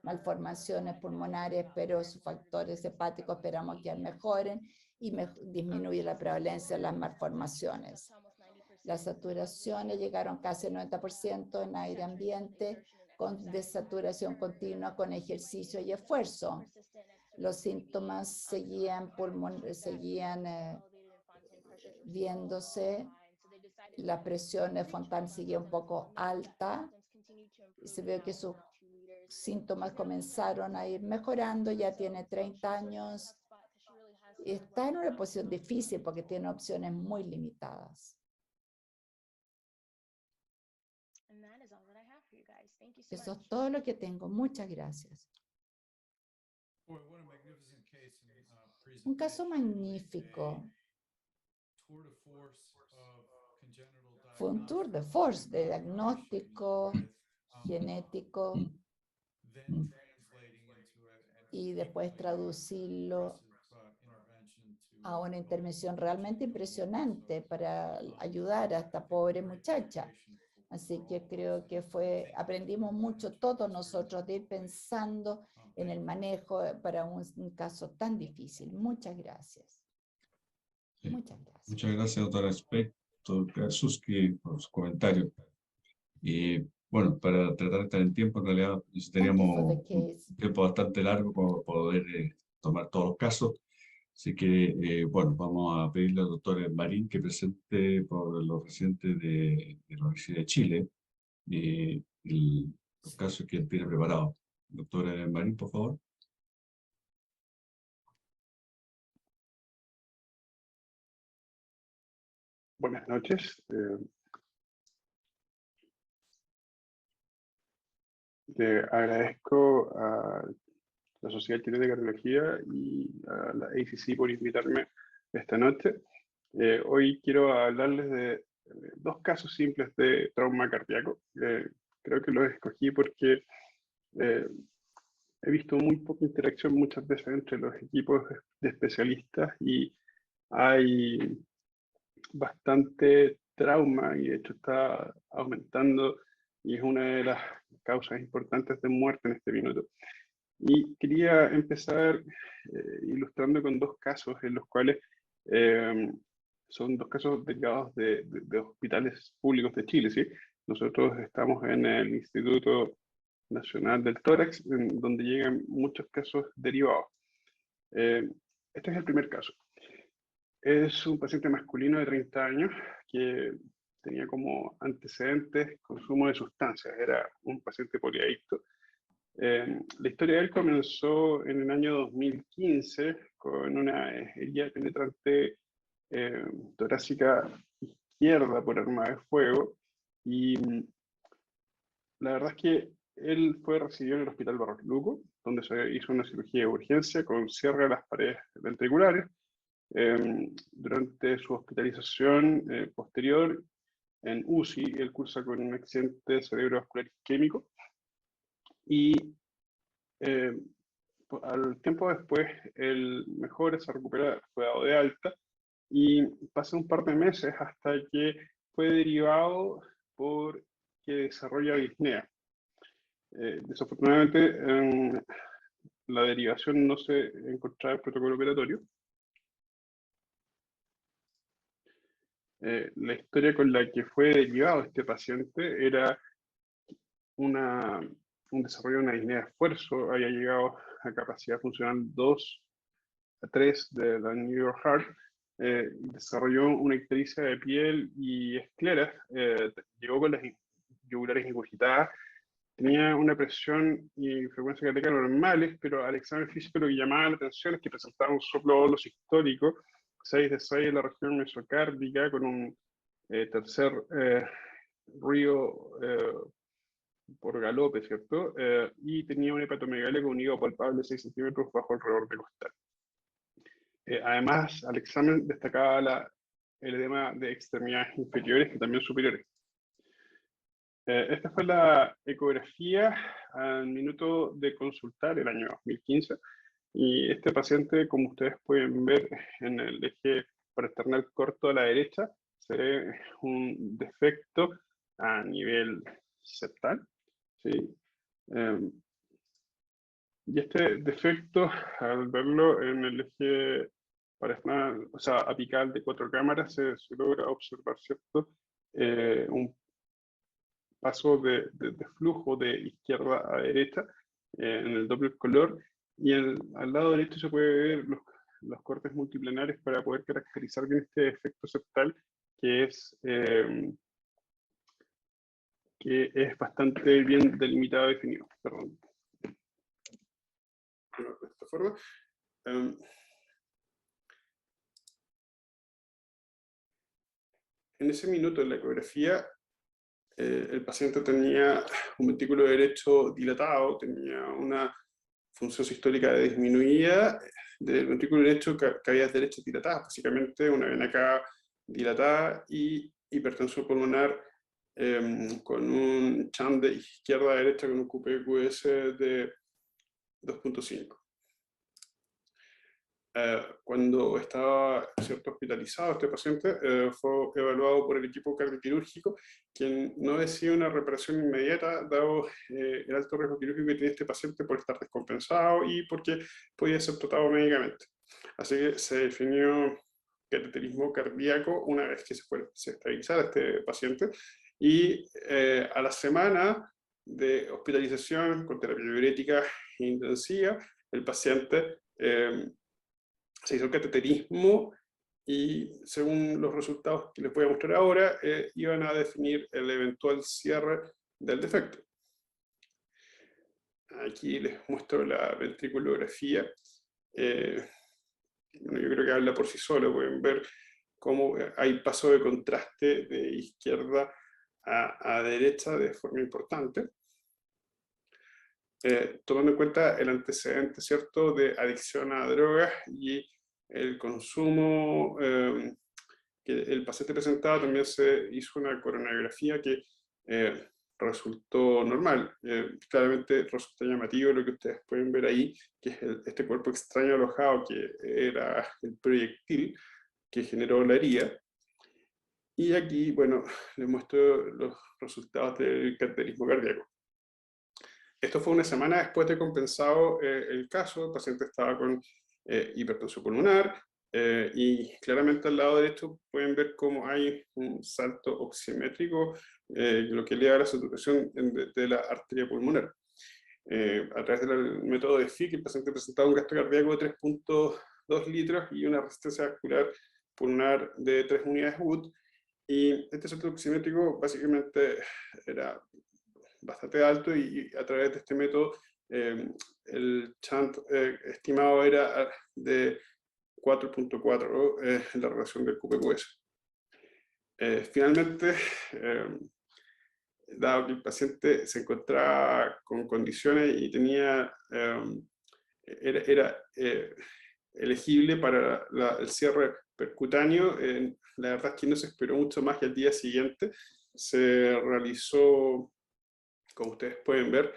Speaker 5: malformaciones pulmonares, pero sus factores hepáticos esperamos que mejoren y disminuye la prevalencia de las malformaciones. Las saturaciones llegaron casi al 90% en aire ambiente, con desaturación continua con ejercicio y esfuerzo. Los síntomas seguían viéndose. La presión de Fontan seguía un poco alta y se ve que sus síntomas comenzaron a ir mejorando. Ya tiene 30 años. Está en una posición difícil porque tiene opciones muy limitadas. Eso es todo lo que tengo. Muchas gracias. Un caso magnífico. Fue un tour de force de diagnóstico genético y después traducirlo a una intervención realmente impresionante para ayudar a esta pobre muchacha. Así que creo que aprendimos mucho todos nosotros de ir pensando en el manejo para un caso tan difícil. Muchas gracias.
Speaker 4: Sí.
Speaker 5: Muchas gracias.
Speaker 4: Muchas gracias, doctora Speck, doctor Karczewski, por su comentario. Y bueno, para tratar de estar en tiempo, en realidad necesitaríamos un tiempo bastante largo para poder tomar todos los casos. Así que, bueno, vamos a pedirle al doctor Marín que presente por los residentes de la Universidad de Chile los casos que él tiene preparados. Doctor Marín, por favor.
Speaker 9: Buenas noches. Le agradezco a la Sociedad Chilena de Cardiología y a la ACC por invitarme esta noche. Hoy quiero hablarles de dos casos simples de trauma cardíaco. Creo que los escogí porque he visto muy poca interacción muchas veces entre los equipos de especialistas y hay bastante trauma y de hecho está aumentando y es una de las causas importantes de muerte en este minuto. Y quería empezar ilustrando con dos casos en los cuales son dos casos derivados de hospitales públicos de Chile, ¿sí? Nosotros estamos en el Instituto Nacional del Tórax, en donde llegan muchos casos derivados. Este es el primer caso. Es un paciente masculino de 30 años que tenía como antecedentes consumo de sustancias, era un paciente poliadicto. La historia de él comenzó en el año 2015 con una herida penetrante torácica izquierda por arma de fuego y la verdad es que él fue recibido en el Hospital Barros Luco, donde se hizo una cirugía de urgencia con cierre de las paredes ventriculares. Durante su hospitalización posterior en UCI, él cursa con un accidente cerebrovascular isquémico y al tiempo después él mejora, se recupera, fue dado de alta y pasa un par de meses hasta que fue derivado por que desarrolla disnea. Desafortunadamente la derivación no se encontraba en el protocolo operatorio. La historia con la que fue derivado este paciente era una un desarrollo de una disnea de esfuerzo, había llegado a capacidad funcional 2 a 3 de la New York Heart, desarrolló una ictericia de piel y escleras, llegó con las yugulares ingurgitadas, tenía una presión y frecuencia cardíaca normales, pero al examen físico lo que llamaba la atención es que presentaba un soplo dolo sistólico, 6 de 6 en la región mesocárdica, con un tercer ruido por galope, ¿cierto? Y tenía una hepatomegalia con un hígado palpable de 6 centímetros bajo el reborde costal. Además, al examen destacaba el edema de extremidades inferiores y también superiores. Esta fue la ecografía al minuto de consultar el año 2015. Y este paciente, como ustedes pueden ver en el eje parasternal corto a la derecha, se ve un defecto a nivel septal. ¿Sí? Y este defecto, al verlo en el eje parasternal, o sea, apical de 4 cámaras, se logra observar, ¿cierto? Un paso de flujo de izquierda a derecha en el doble color, y al lado derecho se puede ver los cortes multiplenares para poder caracterizar bien este efecto septal, que es bastante bien delimitado y definido. Perdón. Bueno, de esta forma. En ese minuto en la ecografía, el paciente tenía un ventrículo derecho dilatado, tenía una función sistólica disminuida del ventrículo derecho, cavidades derechas dilatadas, básicamente una vena cava dilatada y hipertensión pulmonar con un shunt de izquierda a derecha con un QPQS de 2.5. Cuando estaba hospitalizado este paciente, fue evaluado por el equipo cardioquirúrgico, quien no decía una reparación inmediata, dado el alto riesgo quirúrgico que tiene este paciente por estar descompensado y porque podía ser tratado médicamente. Así que se definió cateterismo cardíaco una vez que se estabilizara este paciente, y a la semana de hospitalización con terapia diurética intensiva, el paciente se hizo el cateterismo y, según los resultados que les voy a mostrar ahora, iban a definir el eventual cierre del defecto. Aquí les muestro la ventriculografía. Bueno, yo creo que habla por sí solo. Pueden ver cómo hay paso de contraste de izquierda a derecha de forma importante. Tomando en cuenta el antecedente, ¿cierto?, de adicción a drogas y el consumo que el paciente presentaba, también se hizo una coronariografía que resultó normal. Claramente resulta llamativo lo que ustedes pueden ver ahí, que es este cuerpo extraño alojado, que era el proyectil que generó la herida. Y aquí, bueno, les muestro los resultados del cateterismo cardíaco. Esto fue una semana después de compensado el caso. El paciente estaba con hipertensión pulmonar, y claramente al lado derecho pueden ver cómo hay un salto oximétrico, lo que eleva la saturación de la arteria pulmonar. A través del método de FIC, el paciente presentaba un gasto cardíaco de 3.2 litros y una resistencia vascular pulmonar de 3 unidades Wood, y este salto oximétrico básicamente era bastante alto, y a través de este método el shunt estimado era de 4.4 en la relación del QPQS. Finalmente, dado que el paciente se encontraba con condiciones y tenía, era elegible para el cierre percutáneo, la verdad es que no se esperó mucho más, y al día siguiente se realizó, como ustedes pueden ver,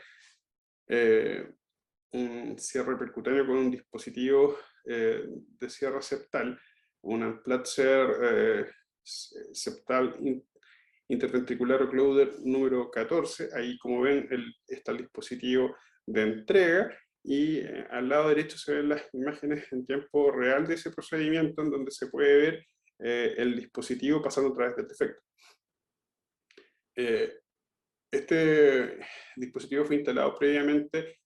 Speaker 9: un cierre percutáneo con un dispositivo de cierre septal, un Amplatzer septal interventricular occluder número 14. Ahí, como ven, está el dispositivo de entrega, y al lado derecho se ven las imágenes en tiempo real de ese procedimiento, en donde se puede ver el dispositivo pasando a través del defecto. Este dispositivo fue instalado previamente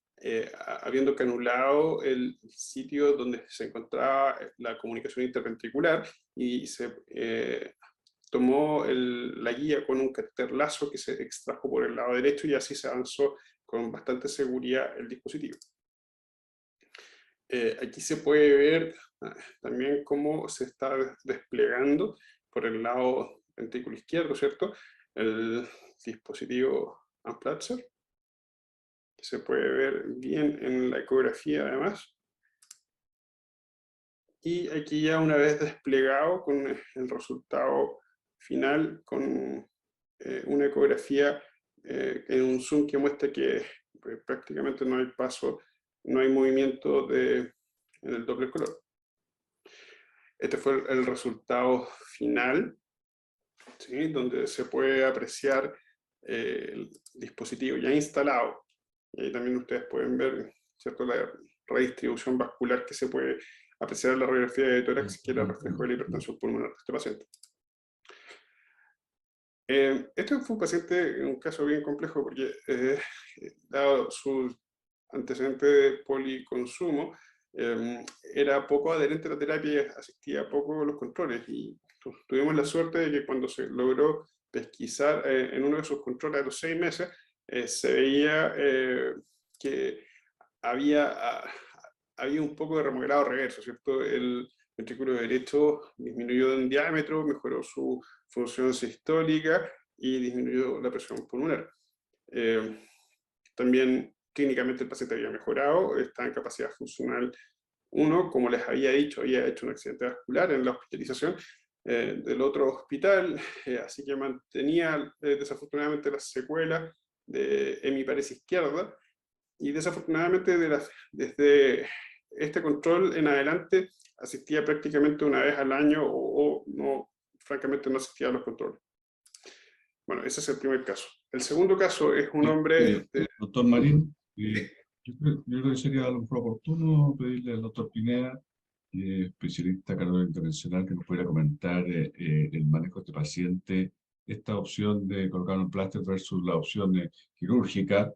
Speaker 9: habiendo canulado el sitio donde se encontraba la comunicación interventricular y se tomó la guía con un catéter lazo que se extrajo por el lado derecho y así se avanzó con bastante seguridad el dispositivo. Aquí se puede ver también cómo se está desplegando por el lado ventrículo izquierdo, ¿cierto? El dispositivo Unplatzer, que se puede ver bien en la ecografía además. Y aquí ya una vez desplegado con el resultado final, con una ecografía en un zoom que muestra que prácticamente no hay paso, no hay movimiento en el doble color. Este fue el resultado final, ¿sí? Donde se puede apreciar el dispositivo ya instalado. Y ahí también ustedes pueden ver, ¿cierto?, la redistribución vascular que se puede apreciar en la radiografía de tórax, que era reflejo de la hipertensión pulmonar de este paciente. Este fue un paciente, un caso bien complejo, porque dado su antecedente de policonsumo, era poco adherente a la terapia y asistía poco a los controles. Y tuvimos la suerte de que cuando se logró pesquisar en uno de sus controles a los 6 meses, se veía que había un poco de remodelado reverso, ¿cierto? El ventrículo derecho disminuyó en diámetro, mejoró su función sistólica y disminuyó la presión pulmonar. También clínicamente el paciente había mejorado, está en capacidad funcional 1, como les había dicho, había hecho un accidente vascular en la hospitalización del otro hospital, así que mantenía desafortunadamente las secuelas de hemiparesia izquierda, y desafortunadamente desde este control en adelante asistía prácticamente una vez al año o no, francamente no asistía a los controles. Bueno, ese es el primer caso. El segundo caso es un hombre...
Speaker 4: Doctor Marín, yo creo que sería a lo mejor oportuno pedirle al doctor Pineda, especialista cardiólogo intervencional, que nos pudiera comentar el manejo de este paciente, esta opción de colocar un pláster versus la opción quirúrgica.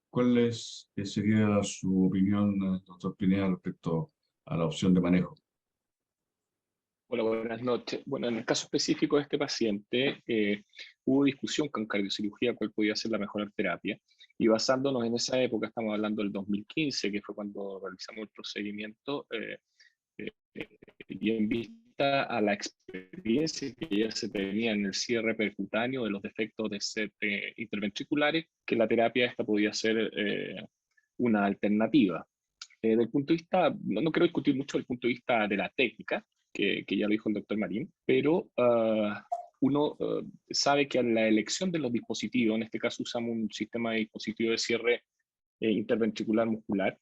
Speaker 4: ¿Cuál sería su opinión, doctor Pineda, respecto a la opción de manejo?
Speaker 10: Hola, buenas noches. Bueno, en el caso específico de este paciente, hubo discusión con cardiocirugía cuál podía ser la mejor terapia, y basándonos en esa época, estamos hablando del 2015, que fue cuando realizamos el procedimiento, y en vista a la experiencia que ya se tenía en el cierre percutáneo de los defectos de set interventriculares, que la terapia esta podía ser una alternativa. Del punto de vista, no quiero discutir mucho del punto de vista de la técnica, que ya lo dijo el doctor Marín, pero uno sabe que a la elección de los dispositivos, en este caso usamos un sistema de dispositivo de cierre interventricular muscular,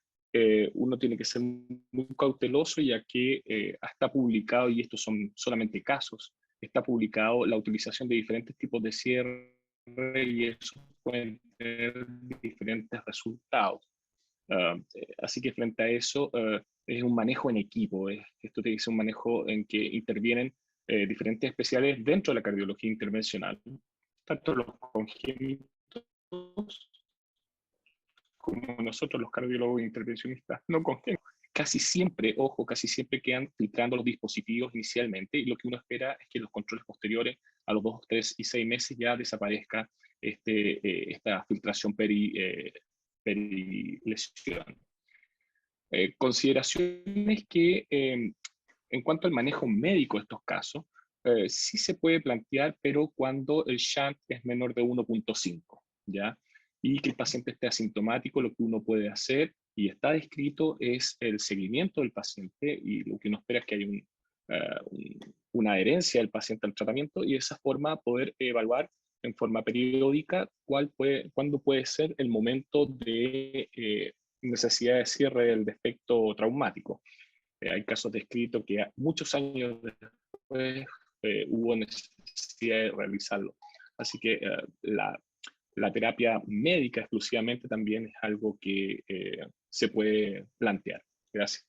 Speaker 10: uno tiene que ser muy cauteloso, ya que está publicado, y estos son solamente casos, está publicado la utilización de diferentes tipos de cierre y eso puede tener diferentes resultados. Así que frente a eso, es un manejo en equipo. Esto tiene que ser un manejo en que intervienen diferentes especiales dentro de la cardiología intervencional, tanto los congénitos como nosotros los cardiólogos intervencionistas no congénitos. Casi siempre, ojo, casi siempre quedan filtrando los dispositivos inicialmente, y lo que uno espera es que los controles posteriores, a los 2, 3 y 6 meses, ya desaparezca esta filtración perilesión. Consideraciones que en cuanto al manejo médico de estos casos, sí se puede plantear, pero cuando el shunt es menor de 1.5, ¿ya? Y que el paciente esté asintomático, lo que uno puede hacer, y está descrito, es el seguimiento del paciente, y lo que uno espera es que haya una adherencia del paciente al tratamiento, y de esa forma poder evaluar en forma periódica cuándo puede ser el momento de necesidad de cierre del defecto traumático. Hay casos descritos que muchos años después hubo necesidad de realizarlo. Así que la terapia médica exclusivamente también es algo que se puede plantear. Gracias.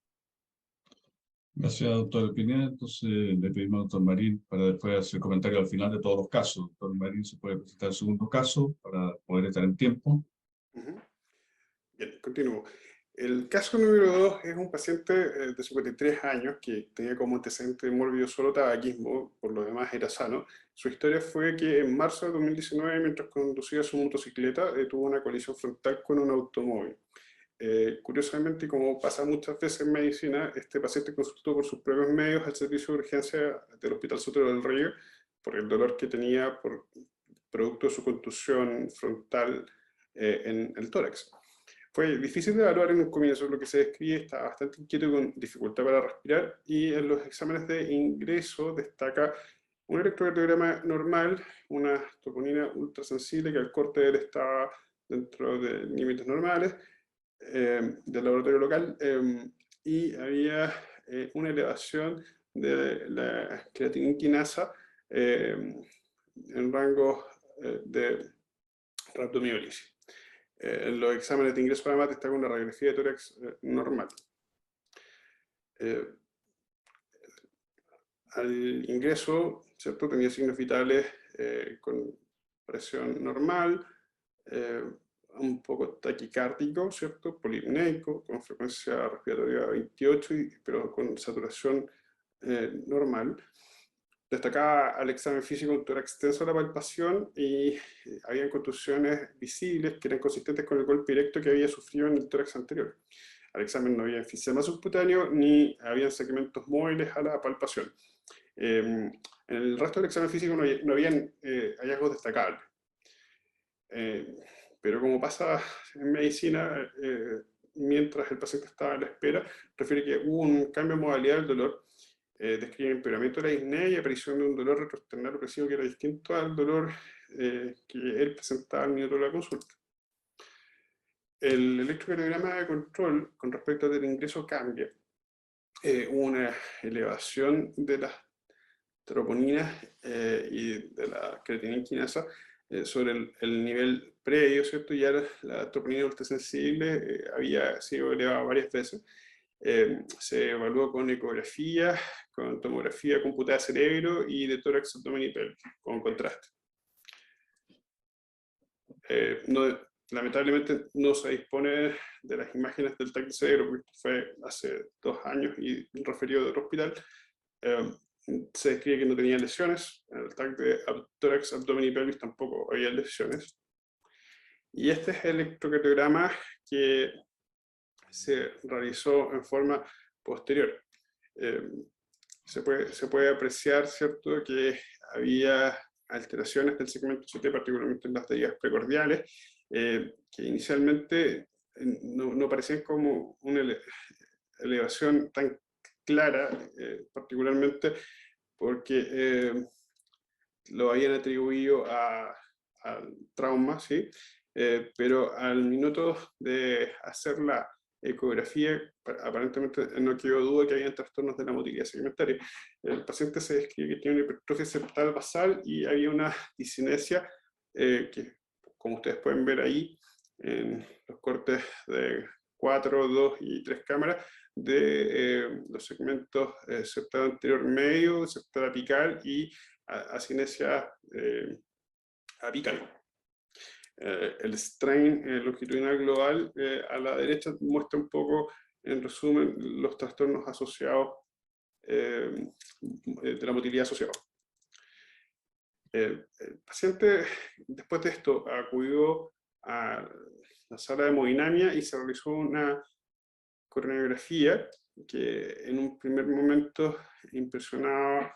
Speaker 4: Gracias, doctor Pineda. Entonces le pedimos al doctor Marín para después hacer comentario al final de todos los casos. Doctor Marín se puede presentar el segundo caso para poder estar en tiempo.
Speaker 9: Bien, continúo. El caso número 2 es un paciente de 53 años que tenía como antecedente mórbido solo tabaquismo, por lo demás era sano. Su historia fue que en marzo de 2019, mientras conducía su motocicleta, tuvo una colisión frontal con un automóvil. Curiosamente, como pasa muchas veces en medicina, este paciente consultó por sus propios medios al servicio de urgencia del Hospital Sotero del Río por el dolor que tenía por producto de su contusión frontal en el tórax. Fue difícil de evaluar en un comienzo, lo que se describe, estaba bastante inquieto y con dificultad para respirar, y en los exámenes de ingreso destaca un electrocardiograma normal, una troponina ultrasensible que al corte de él estaba dentro de límites normales, del laboratorio local, y había una elevación de la creatinina quinasa en rango de rhabdomiólisis. En los exámenes de ingreso además destaca una radiografía de tórax normal. Al ingreso, ¿cierto? Tenía signos vitales con presión normal, un poco taquicárdico, ¿cierto? Polipneico, con frecuencia respiratoria 28, pero con saturación normal. Destacaba al examen físico un tórax extenso a la palpación y había contusiones visibles que eran consistentes con el golpe directo que había sufrido en el tórax anterior. Al examen no había enfisema subcutáneo ni habían segmentos móviles a la palpación. En el resto del examen físico no habían hallazgos destacables. Pero como pasa en medicina, mientras el paciente estaba a la espera, refiere que hubo un cambio de modalidad del dolor. Describe empeoramiento de la disnea y aparición de un dolor retroesternal opresivo que era distinto al dolor que él presentaba al minuto de la consulta. El electrocardiograma de control con respecto al ingreso cambia. Hubo una elevación de las troponinas y de la creatinina quinasa sobre el nivel previo, ¿cierto? Ya la troponina ultrasensible había sido elevada varias veces. Se evaluó con ecografía, con tomografía computada de cerebro y de tórax, abdomen y pelvis, con contraste. Lamentablemente no se dispone de las imágenes del TAC de cerebro, porque esto fue hace 2 años y referido del hospital. Se describe que no tenía lesiones, en el TAC de tórax, abdomen y pelvis tampoco había lesiones. Y este es el electrocardiograma que se realizó en forma posterior. Se puede apreciar, ¿cierto?, que había alteraciones del segmento CT, particularmente en las derivadas precordiales, que inicialmente no parecían como una elevación tan clara, particularmente porque lo habían atribuido al trauma, ¿sí? Pero al minuto de hacer la ecografía, aparentemente no quedó duda que había trastornos de la motilidad segmentaria. El paciente se describe que tiene una hipertrofia septal basal y había una discinesia que, como ustedes pueden ver ahí, en los cortes de 4, 2 y 3 cámaras, de los segmentos septal anterior medio, septal apical y acinesia apical. El strain longitudinal global a la derecha muestra un poco, en resumen, los trastornos asociados de la motilidad asociada. El paciente, después de esto, acudió a la sala de hemodinamia y se realizó una coronariografía que en un primer momento impresionaba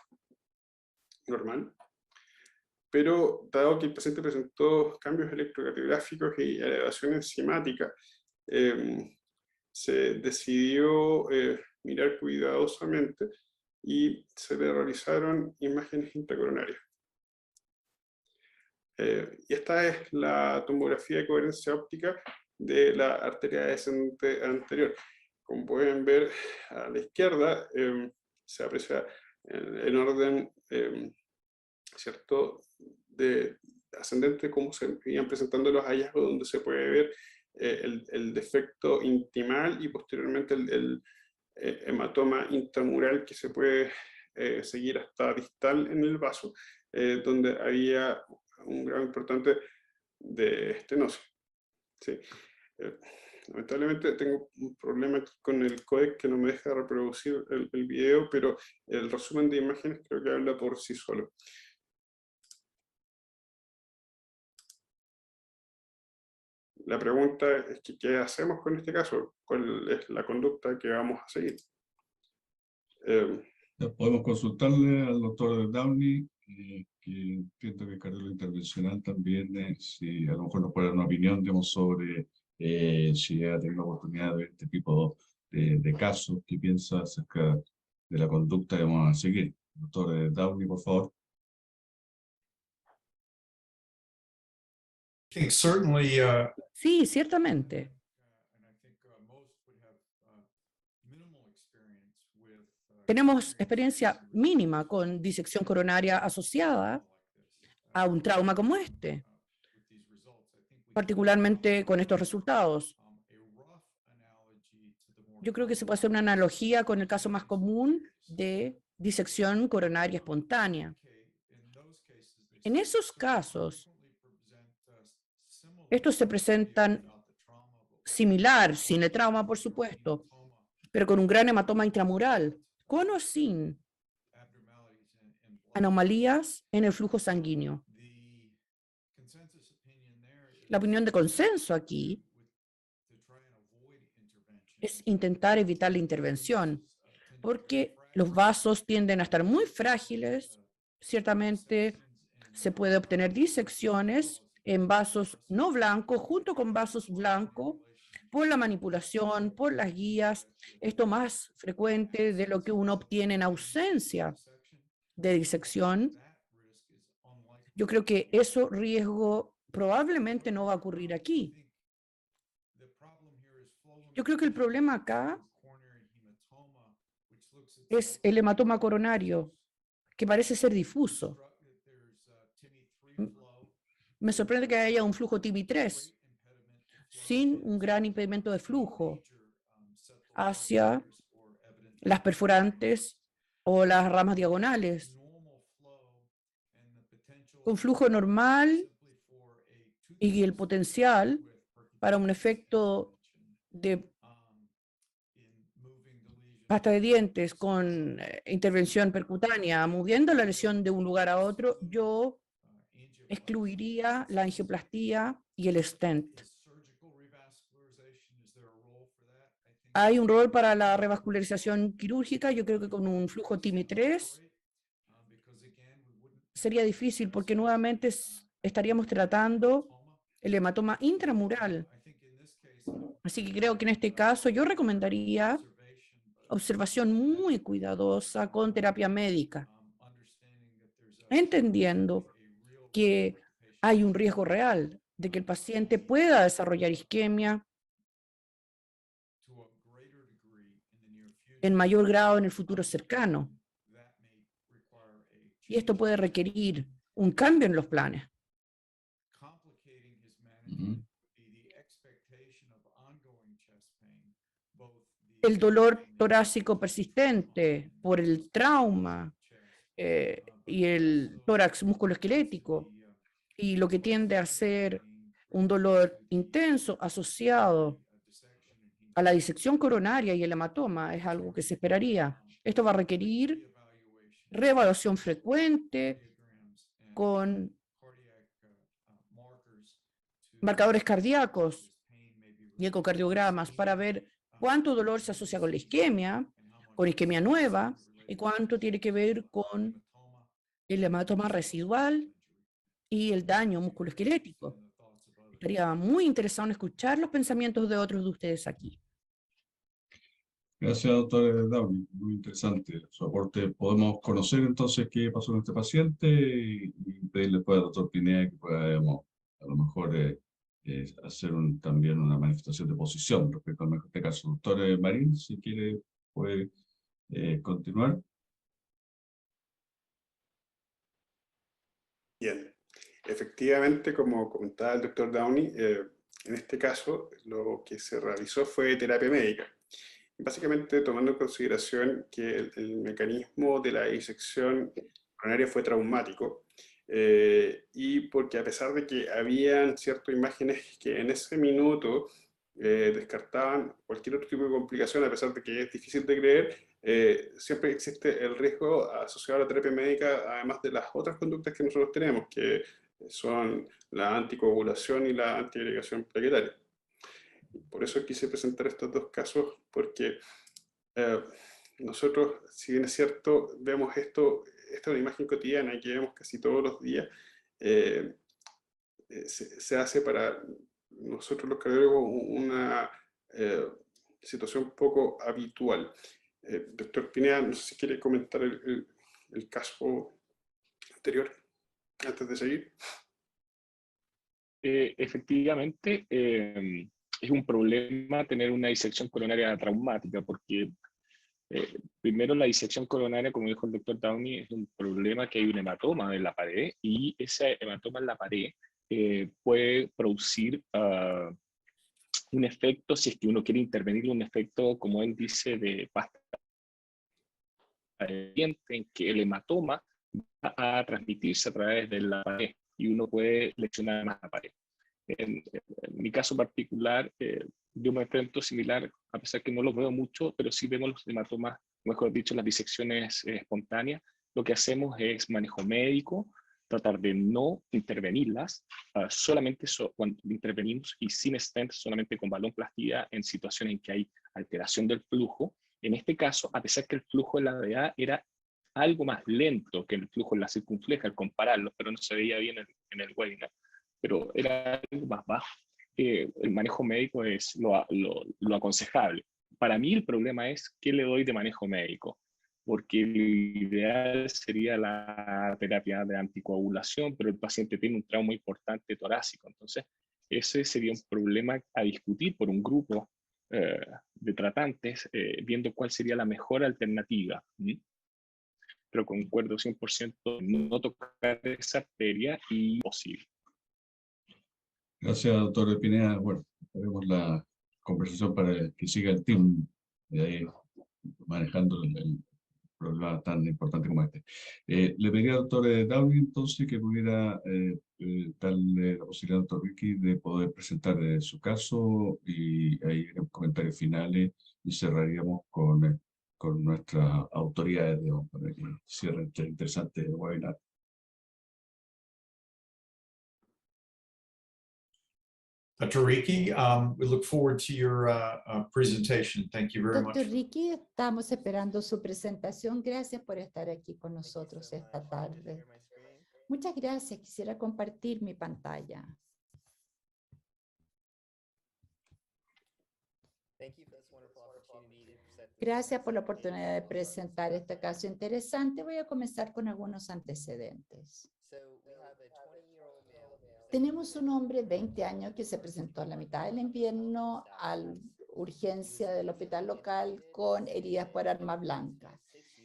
Speaker 9: normal, pero dado que el paciente presentó cambios electrocardiográficos y elevación enzimática, se decidió mirar cuidadosamente y se le realizaron imágenes intracoronarias. Y esta es la tomografía de coherencia óptica de la arteria descendente anterior. Como pueden ver a la izquierda, se aprecia en orden, ¿cierto?, de ascendente, cómo se iban presentando los hallazgos, donde se puede ver el defecto intimal y posteriormente hematoma intramural que se puede seguir hasta distal en el vaso, donde había un grado importante de estenosis. Sí. Lamentablemente tengo un problema con el codec que no me deja reproducir el video, pero el resumen de imágenes creo que habla por sí solo. La pregunta es que, ¿qué hacemos con este caso? ¿Cuál es la conducta que vamos a seguir?
Speaker 4: Podemos consultarle al doctor Downey, que entiendo que es cardiólogo intervencional también, si a lo mejor nos puede dar una opinión, digamos, sobre si ha tenido la oportunidad de ver este tipo de casos, qué piensa acerca de la conducta que vamos a seguir. Doctor Downey, por favor.
Speaker 6: I think certainly,
Speaker 11: Sí, ciertamente.
Speaker 6: and I think most would have minimal experience with
Speaker 11: Tenemos experiencia mínima con disección coronaria asociada a un trauma como este, particularmente con estos resultados. Yo creo que se puede hacer una analogía con el caso más común de disección coronaria espontánea. En esos casos, estos se presentan similar, sin el trauma, por supuesto, pero con un gran hematoma intramural, con o sin anomalías en el flujo sanguíneo. La opinión de consenso aquí es intentar evitar la intervención, porque los vasos tienden a estar muy frágiles. Ciertamente se puede obtener disecciones en vasos no blancos junto con vasos blancos por la manipulación, por las guías. Esto más frecuente de lo que uno obtiene en ausencia de disección. Yo creo que ese riesgo probablemente no va a ocurrir aquí. Yo creo que el problema acá es el hematoma coronario, que parece ser difuso. Me sorprende que haya un flujo TIMI3 sin un gran impedimento de flujo hacia las perforantes o las ramas diagonales. Con flujo normal y el potencial para un efecto de pasta de dientes con intervención percutánea, moviendo la lesión de un lugar a otro, yo excluiría la angioplastía y el stent. Hay un rol para la revascularización quirúrgica. Yo creo que con un flujo TIMI3 sería difícil porque nuevamente estaríamos tratando el hematoma intramural. Así que creo que en este caso yo recomendaría observación muy cuidadosa con terapia médica, entendiendo que hay un riesgo real de que el paciente pueda desarrollar isquemia en mayor grado en el futuro cercano. Y esto puede requerir un cambio en los planes. El dolor torácico persistente por el trauma y el tórax musculoesquelético, y lo que tiende a ser un dolor intenso asociado a la disección coronaria y el hematoma es algo que se esperaría. Esto va a requerir reevaluación frecuente con marcadores cardíacos y ecocardiogramas para ver cuánto dolor se asocia con la isquemia, con isquemia nueva, y cuánto tiene que ver con el hematoma residual y el daño musculoesquelético. Estaría muy interesado en escuchar los pensamientos de otros de ustedes aquí.
Speaker 4: Gracias, doctor Downey. Muy interesante su aporte. Podemos conocer entonces qué pasó con este paciente y pedirle después al doctor Pineda que podamos a lo mejor hacer también una manifestación de posición respecto a este caso. Doctor Marín, si quiere, puede continuar.
Speaker 9: Bien, efectivamente, como comentaba el doctor Downey, en este caso lo que se realizó fue terapia médica. básicamente tomando en consideración que el mecanismo de la disección coronaria fue traumático, y porque a pesar de que habían ciertas imágenes que en ese minuto descartaban cualquier otro tipo de complicación, a pesar de que es difícil de creer, siempre existe el riesgo asociado a la terapia médica, además de las otras conductas que nosotros tenemos, que son la anticoagulación y la antiagregación plaquetaria. Por eso quise presentar estos dos casos, porque nosotros, si bien es cierto, vemos esto, esta es una imagen cotidiana que vemos casi todos los días, se hace para nosotros los cardiólogos una situación poco habitual. Doctor Pineda, no sé si quiere comentar el caso anterior antes de seguir.
Speaker 10: Efectivamente, es un problema tener una disección coronaria traumática, porque primero la disección coronaria, como dijo el doctor Downey, es un problema que hay un hematoma en la pared, y ese hematoma en la pared puede producir un efecto, si es que uno quiere intervenir, un efecto, como él dice, de pasta en que el hematoma va a transmitirse a través de la pared y uno puede lesionar más la pared. En mi caso particular, yo me enfrento similar, a pesar que no los veo mucho, pero sí vemos los hematomas, mejor dicho, las disecciones espontáneas. Lo que hacemos es manejo médico, tratar de no intervenirlas, solamente cuando intervenimos y sin stent, solamente con balonplastía en situaciones en que hay alteración del flujo. En este caso, a pesar que el flujo en la VA era algo más lento que el flujo en la circunfleja al compararlo, pero no se veía bien en el webinar, pero era algo más bajo. El manejo médico es lo aconsejable. Para mí el problema es qué le doy de manejo médico, porque lo ideal sería la terapia de anticoagulación, pero el paciente tiene un trauma importante torácico, entonces ese sería un problema a discutir por un grupo de tratantes, viendo cuál sería la mejor alternativa. Pero concuerdo 100% en no tocar esa arteria y posible.
Speaker 4: Gracias, doctor Pineda. Bueno, haremos la conversación para que siga el team manejando el problema tan importante como este. Le pediría al doctor Downey entonces que pudiera darle la posibilidad al doctor Ricky de poder presentar su caso, y ahí en comentarios finales y cerraríamos con nuestras autoridades para que cierren este interesante webinar.
Speaker 6: Dr. Ricky, we look forward to your presentation. Thank you very much.
Speaker 5: Doctor Ricky, estamos esperando su presentación. Gracias por estar aquí con nosotros esta tarde. Muchas gracias. Quisiera compartir mi pantalla. Gracias por la oportunidad de presentar este caso interesante. Voy a comenzar con algunos antecedentes. Tenemos un hombre de 20 años que se presentó a la mitad del invierno a la urgencia del hospital local con heridas por arma blanca.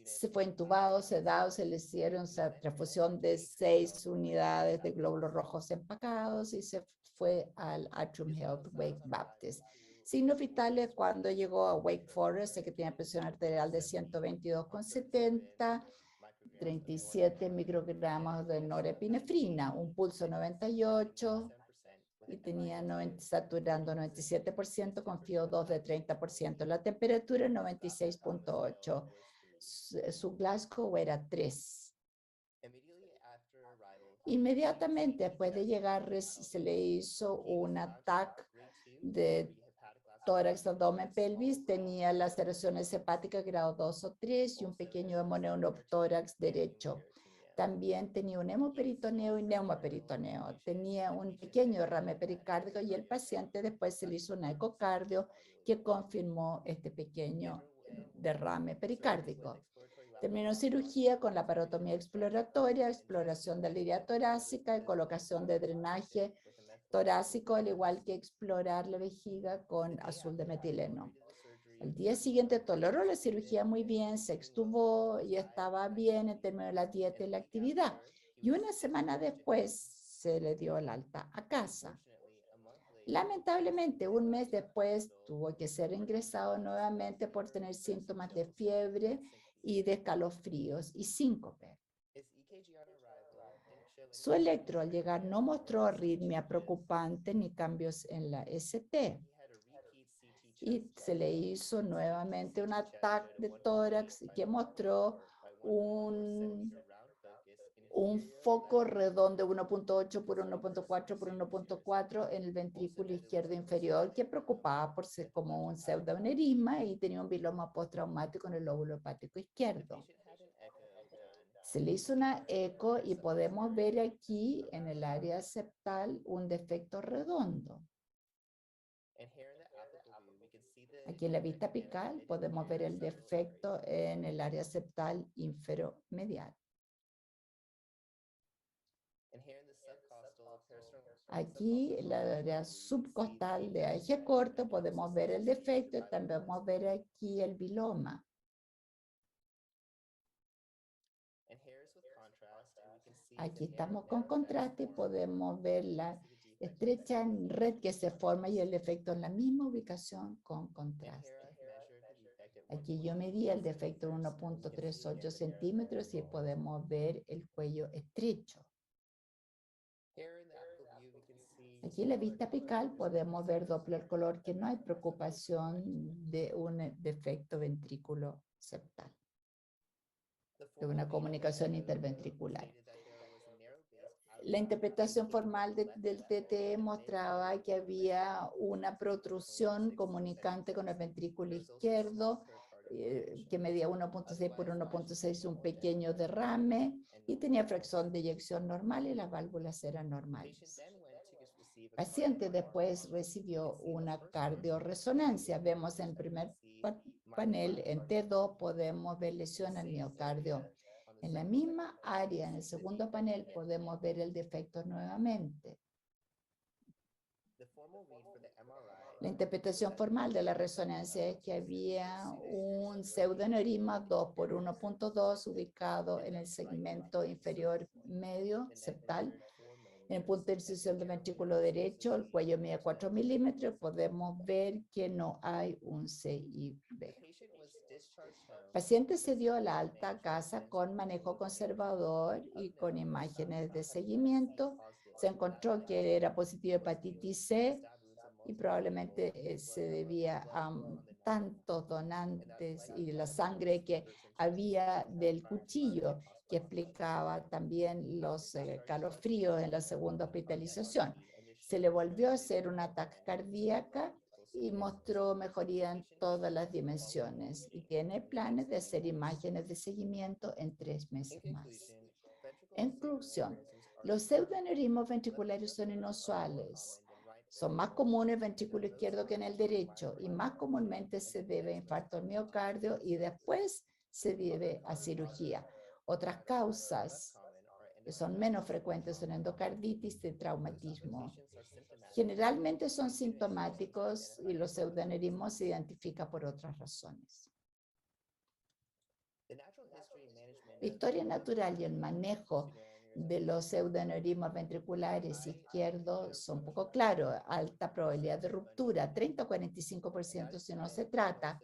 Speaker 5: Se fue entubado, sedado, se le hicieron transfusión de 6 unidades de glóbulos rojos empacados y se fue al Atrium Health Wake Baptist. Signos vitales: cuando llegó a Wake Forest, que tenía presión arterial de 122,70, 37 microgramos de norepinefrina, un pulso 98 y tenía saturando 97% con FiO2 de 30%. La temperatura 96,8. Su Glasgow era 3. Inmediatamente después de llegar se le hizo un ataque de tórax, abdomen, pelvis. Tenía laceraciones hepáticas grado 2 o 3 y un pequeño hemoneurotórax derecho. También tenía un hemoperitoneo y neumoperitoneo. Tenía un pequeño derrame pericárdico y el paciente después se le hizo un ecocardio que confirmó este pequeño derrame pericárdico. Terminó cirugía con la parotomía exploratoria, exploración de la iliada torácica y colocación de drenaje torácico, al igual que explorar la vejiga con azul de metileno. Al día siguiente toleró la cirugía muy bien, se extubó y estaba bien en términos de la dieta y la actividad. Y una semana después se le dio el alta a casa. Lamentablemente, un mes después tuvo que ser ingresado nuevamente por tener síntomas de fiebre y de escalofríos y síncope. Su electro al llegar no mostró arritmia preocupante ni cambios en la ST. Y se le hizo nuevamente un ataque de tórax que mostró un foco redondo 1.8 por 1.4 por 1.4 en el ventrículo izquierdo inferior que preocupaba por ser como un pseudoaneurisma y tenía un viloma postraumático en el lóbulo hepático izquierdo. Se le hizo una eco y podemos ver aquí en el área septal un defecto redondo. Aquí en la vista apical podemos ver el defecto en el área septal inferomedial. Aquí en la área subcostal de eje corto podemos ver el defecto y también podemos ver aquí el viloma. Aquí estamos con contraste y podemos ver la estrecha red que se forma y el defecto en la misma ubicación con contraste. Aquí yo medí el defecto en 1.38 centímetros y podemos ver el cuello estrecho. Aquí en la vista apical podemos ver Doppler color que no hay preocupación de un defecto ventrículo septal, de una comunicación interventricular. La interpretación formal del TTE mostraba que había una protrusión comunicante con el ventrículo izquierdo que medía 1.6 por 1.6, un pequeño derrame y tenía fracción de eyección normal y las válvulas eran normales. El paciente después recibió una cardioresonancia. Vemos en el primer panel, en T2, podemos ver lesión al miocardio. En la misma área, en el segundo panel, podemos ver el defecto nuevamente. La interpretación formal de la resonancia es que había un pseudoaneurisma 2 por 1.2 ubicado en el segmento inferior medio septal. En el punto de inserción del ventrículo derecho, el cuello mide 4 milímetros. Podemos ver que no hay un CIB. El paciente se dio a la alta a casa con manejo conservador y con imágenes de seguimiento. Se encontró que era positivo de hepatitis C y probablemente se debía a tantos donantes y la sangre que había del cuchillo, que explicaba también los calofríos en la segunda hospitalización. Se le volvió a hacer un ataque cardíaca y mostró mejoría en todas las dimensiones y tiene planes de hacer imágenes de seguimiento en 3 meses más. En conclusión, los pseudoaneurismos ventriculares son inusuales. Son más comunes en el ventrículo izquierdo que en el derecho y más comúnmente se debe a infarto al miocardio y después se debe a cirugía. Otras causas que son menos frecuentes son endocarditis y traumatismo. Generalmente son sintomáticos y los pseudoaneurismos se identifican por otras razones. La historia natural y el manejo de los pseudoaneurismos ventriculares izquierdos son poco claros. Alta probabilidad de ruptura, 30 o 45% si no se trata.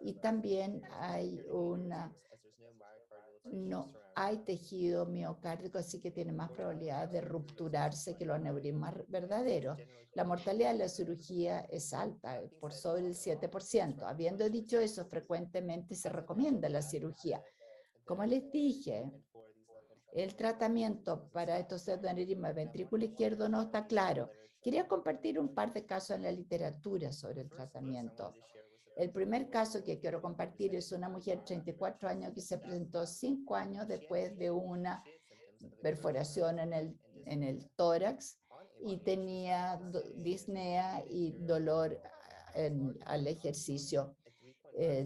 Speaker 5: Y también hay no hay tejido miocárdico, así que tiene más probabilidad de rupturarse que los aneurismas verdaderos. La mortalidad de la cirugía es alta, por sobre el 7%. Habiendo dicho eso, frecuentemente se recomienda la cirugía. Como les dije, el tratamiento para estos pseudoaneurismas ventrículo izquierdo no está claro. Quería compartir un par de casos en la literatura sobre el tratamiento. El primer caso que quiero compartir es una mujer de 34 años que se presentó 5 años después de una perforación en el tórax y tenía disnea y dolor al ejercicio.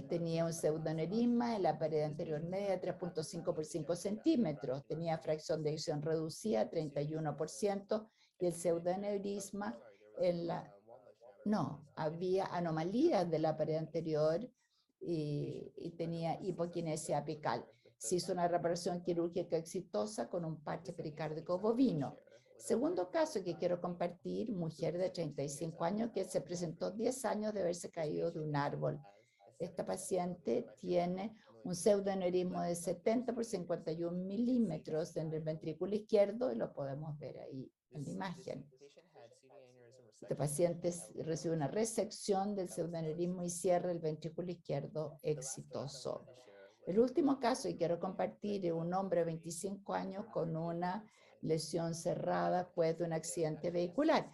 Speaker 5: Tenía un pseudoaneurisma en la pared anterior media 3.5 por 5 centímetros. Tenía fracción de eyección reducida 31% y el pseudoaneurisma en la... No, había anomalías de la pared anterior y tenía hipoquinesia apical. Se hizo una reparación quirúrgica exitosa con un parche pericárdico bovino. Segundo caso que quiero compartir, mujer de 35 años que se presentó 10 años de haberse caído de un árbol. Esta paciente tiene un pseudoaneurismo de 70 por 51 milímetros en el ventrículo izquierdo y lo podemos ver ahí en la imagen. Este paciente recibe una resección del pseudoaneurismo y cierra el ventrículo izquierdo exitoso. El último caso que quiero compartir es un hombre de 25 años con una lesión cerrada después de un accidente vehicular.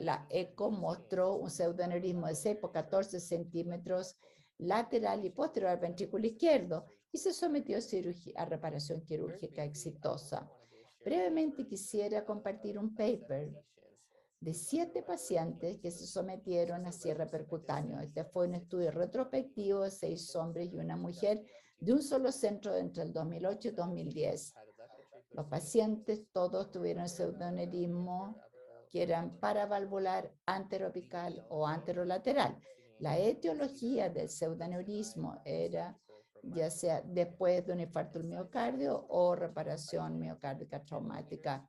Speaker 5: La eco mostró un pseudoaneurismo de 6 por 14 centímetros lateral y posterior al ventrículo izquierdo y se sometió a reparación quirúrgica exitosa. Brevemente quisiera compartir un paper de 7 pacientes que se sometieron a cierre percutáneo. Este fue un estudio retrospectivo de 6 hombres y una mujer de un solo centro entre el 2008 y 2010. Los pacientes todos tuvieron pseudoaneurismo que eran paravalvular, anteroapical o anterolateral. La etiología del pseudoaneurismo era ya sea después de un infarto del miocardio o reparación miocárdica traumática.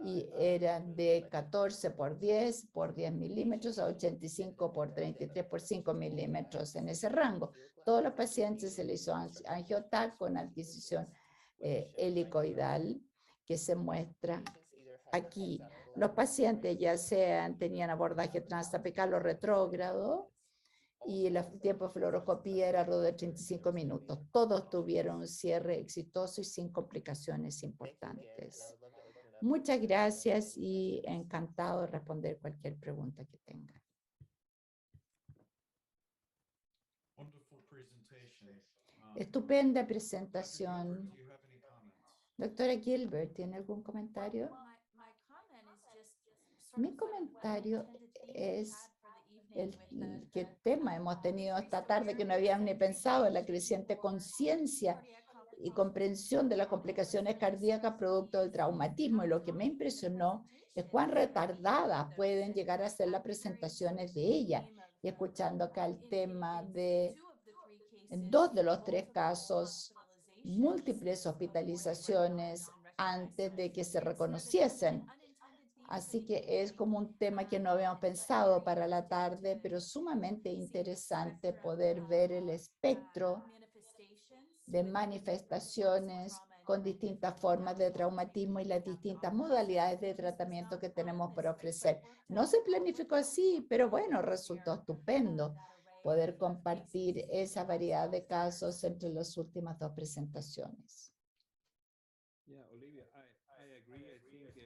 Speaker 5: Y era de 14 por 10 milímetros a 85 por 33 por 5 milímetros en ese rango. Todos los pacientes se les hizo angiotac con adquisición helicoidal que se muestra aquí. Los pacientes ya tenían abordaje transapical o retrógrado y el tiempo de fluoroscopía era alrededor de 35 minutos. Todos tuvieron un cierre exitoso y sin complicaciones importantes. Muchas gracias y encantado de responder cualquier pregunta que tengan. Estupenda presentación. Doctora Gilbert, ¿tiene algún comentario? Mi comentario es qué tema hemos tenido esta tarde que no habíamos ni pensado, en la creciente conciencia y comprensión de las complicaciones cardíacas producto del traumatismo. Y lo que me impresionó es cuán retardadas pueden llegar a ser las presentaciones de ella. Y escuchando acá el tema de, en 2 de los 3 casos, múltiples hospitalizaciones antes de que se reconociesen. Así que es como un tema que no habíamos pensado para la tarde, pero sumamente interesante poder ver el espectro de manifestaciones con distintas formas de traumatismo y las distintas modalidades de tratamiento que tenemos para ofrecer. No se planificó así, pero bueno, resultó estupendo poder compartir esa variedad de casos entre las últimas 2 presentaciones.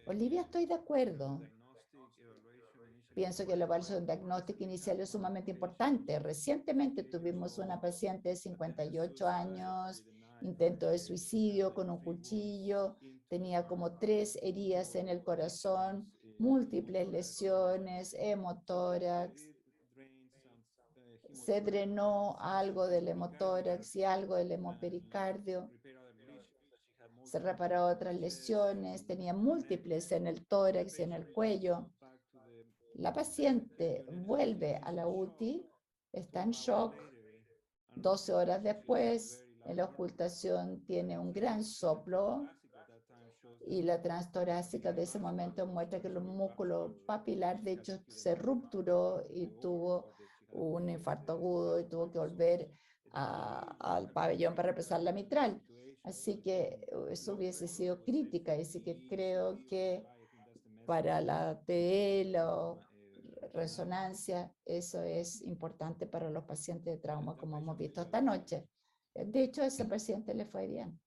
Speaker 5: Olivia, estoy de acuerdo. Pienso que la evaluación diagnóstica inicial es sumamente importante. Recientemente tuvimos una paciente de 58 años, intento de suicidio con un cuchillo, tenía como 3 heridas en el corazón, múltiples lesiones, hemotórax. Se drenó algo del hemotórax y algo del hemopericardio. Se reparó otras lesiones, tenía múltiples en el tórax y en el cuello. La paciente vuelve a la UTI, está en shock. 12 horas después, en la ocultación tiene un gran soplo y la transtorácica de ese momento muestra que el músculo papilar, de hecho, se rupturó y tuvo un infarto agudo y tuvo que volver al pabellón para reemplazar la mitral. Así que eso hubiese sido crítica, así que creo que para la TL o resonancia, eso es importante para los pacientes de trauma, como hemos visto esta noche. De hecho, a ese paciente le fue bien.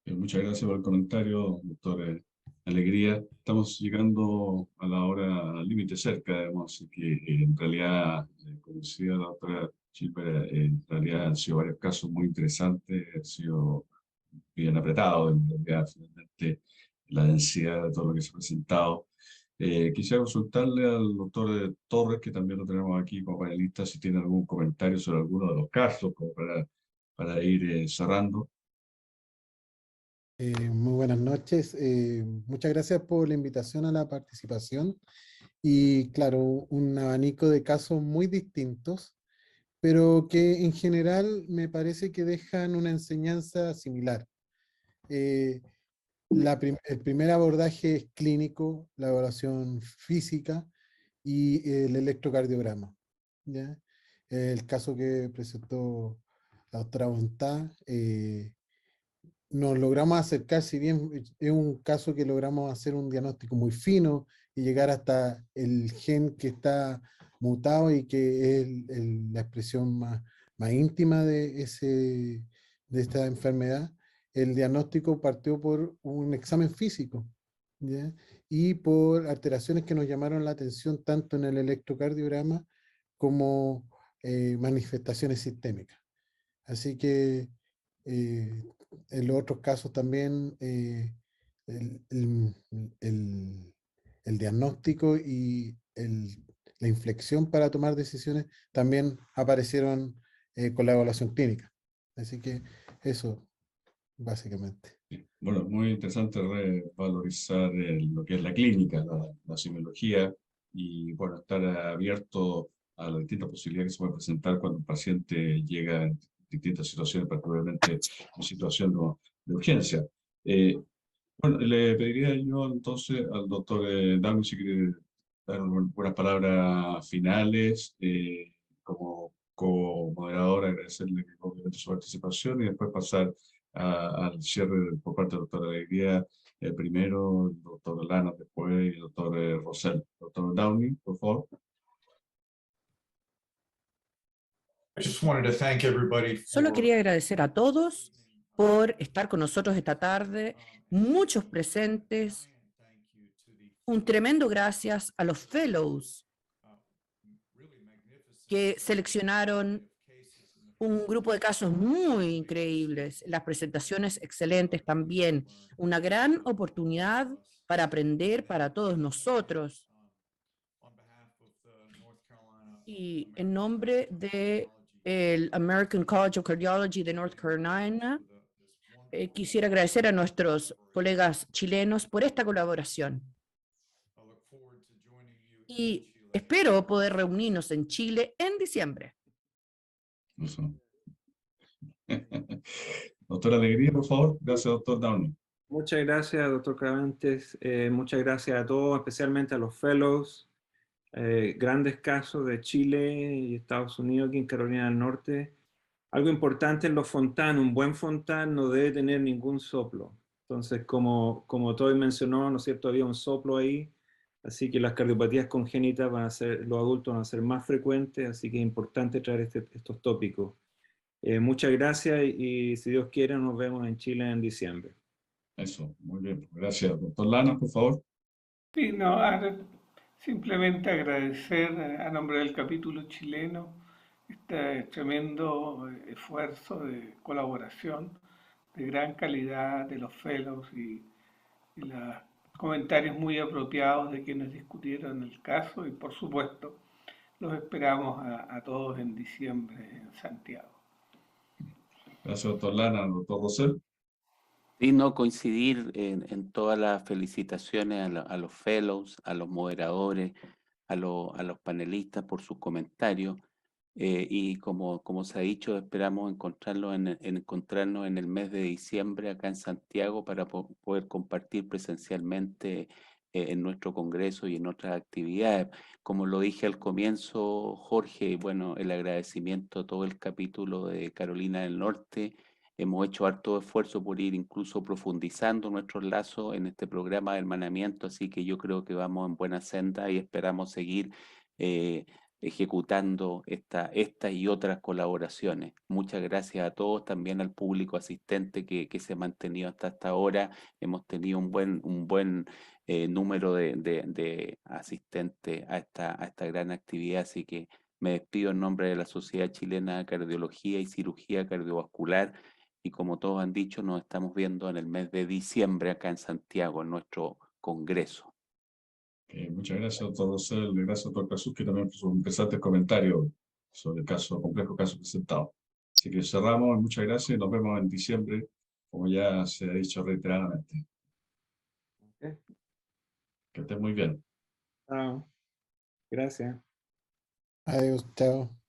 Speaker 4: Muchas gracias por el comentario, doctor Alegría. Estamos llegando a la hora límite cerca, digamos, así que en realidad, como decía la doctora Gilbert, en realidad han sido varios casos muy interesantes, han sido bien apretados, en realidad, finalmente, la densidad de todo lo que se ha presentado. Quisiera consultarle al doctor Torres, que también lo tenemos aquí como panelista, si tiene algún comentario sobre alguno de los casos, como para ir cerrando.
Speaker 12: Muy buenas noches. Muchas gracias por la invitación a la participación. Y claro, un abanico de casos muy distintos, pero que en general me parece que dejan una enseñanza similar. el primer abordaje es clínico, la evaluación física y el electrocardiograma, ¿ya? El caso que presentó la doctora Bontá, nos logramos acercar, si bien es un caso que logramos hacer un diagnóstico muy fino y llegar hasta el gen que está mutado y que es la expresión más íntima de esta enfermedad. El diagnóstico partió por un examen físico, ¿ya? Y por alteraciones que nos llamaron la atención tanto en el electrocardiograma como manifestaciones sistémicas. Así que en los otros casos también el, el- el- el diagnóstico y la inflexión para tomar decisiones también aparecieron con la evaluación clínica. Así que eso, básicamente.
Speaker 4: Sí. Bueno, muy interesante revalorizar lo que es la clínica, la semiología, y bueno, estar abierto a las distintas posibilidades que se pueden presentar cuando un paciente llega en distintas situaciones, particularmente en situación de urgencia. Bueno, le pediría yo entonces al doctor Downey si quiere dar unas palabras finales, como co-moderador, agradecerle obviamente su participación y después pasar al cierre por parte del doctor Alegría, primero el doctor Lana, después y el doctor Rosell. Doctor Downey, por favor.
Speaker 6: I just wanted to thank everybody
Speaker 11: Solo
Speaker 6: for
Speaker 11: quería agradecer a todos por estar con nosotros esta tarde, muchos presentes. Un tremendo gracias a los fellows que seleccionaron un grupo de casos muy increíbles, las presentaciones excelentes también, una gran oportunidad para aprender para todos nosotros. Y en nombre de el American College of Cardiology de North Carolina, quisiera agradecer a nuestros colegas chilenos por esta colaboración. Y espero poder reunirnos en Chile en diciembre.
Speaker 4: Eso. Doctor Alegría, por favor. Gracias, doctor Downey.
Speaker 2: Muchas gracias, doctor Cravantes. Muchas gracias a todos, especialmente a los fellows. Grandes casos de Chile y Estados Unidos, aquí en Carolina del Norte. Algo importante en los Fontan, un buen Fontan no debe tener ningún soplo. Entonces, como Toy mencionó, ¿no es cierto? Había un soplo ahí, así que las cardiopatías congénitas los adultos van a ser más frecuentes, así que es importante traer estos tópicos. Muchas gracias y si Dios quiere nos vemos en Chile en diciembre.
Speaker 4: Eso, muy bien. Gracias. Doctor Lana, por favor.
Speaker 3: Sí, no, simplemente agradecer a nombre del capítulo chileno este tremendo esfuerzo de colaboración de gran calidad de los fellows y los comentarios muy apropiados de quienes discutieron el caso y por supuesto los esperamos a todos en diciembre en Santiago.
Speaker 4: Gracias, doctor Lana. Doctor Rosell.
Speaker 1: Y no coincidir en todas las felicitaciones a los fellows, a los moderadores, a los panelistas por sus comentarios. Y como se ha dicho, esperamos encontrarnos en el mes de diciembre acá en Santiago para poder compartir presencialmente en nuestro congreso y en otras actividades. Como lo dije al comienzo, Jorge, bueno, el agradecimiento a todo el capítulo de Carolina del Norte. Hemos hecho harto esfuerzo por ir incluso profundizando nuestros lazos en este programa de hermanamiento, así que yo creo que vamos en buena senda y esperamos seguir ejecutando esta y otras colaboraciones. Muchas gracias a todos, también al público asistente que se ha mantenido hasta esta hora. Hemos tenido un buen número de asistentes a esta gran actividad, así que me despido en nombre de la Sociedad Chilena de Cardiología y Cirugía Cardiovascular. Y como todos han dicho, nos estamos viendo en el mes de diciembre acá en Santiago, en nuestro congreso.
Speaker 4: Muchas gracias, doctor Rosell. Gracias, doctor Krasuski, también por sus interesantes comentarios sobre el complejo caso presentado. Así que cerramos. Muchas gracias y nos vemos en diciembre, como ya se ha dicho reiteradamente.
Speaker 2: Okay.
Speaker 4: Que estén muy bien.
Speaker 2: Chao. Gracias.
Speaker 12: Adiós, chao.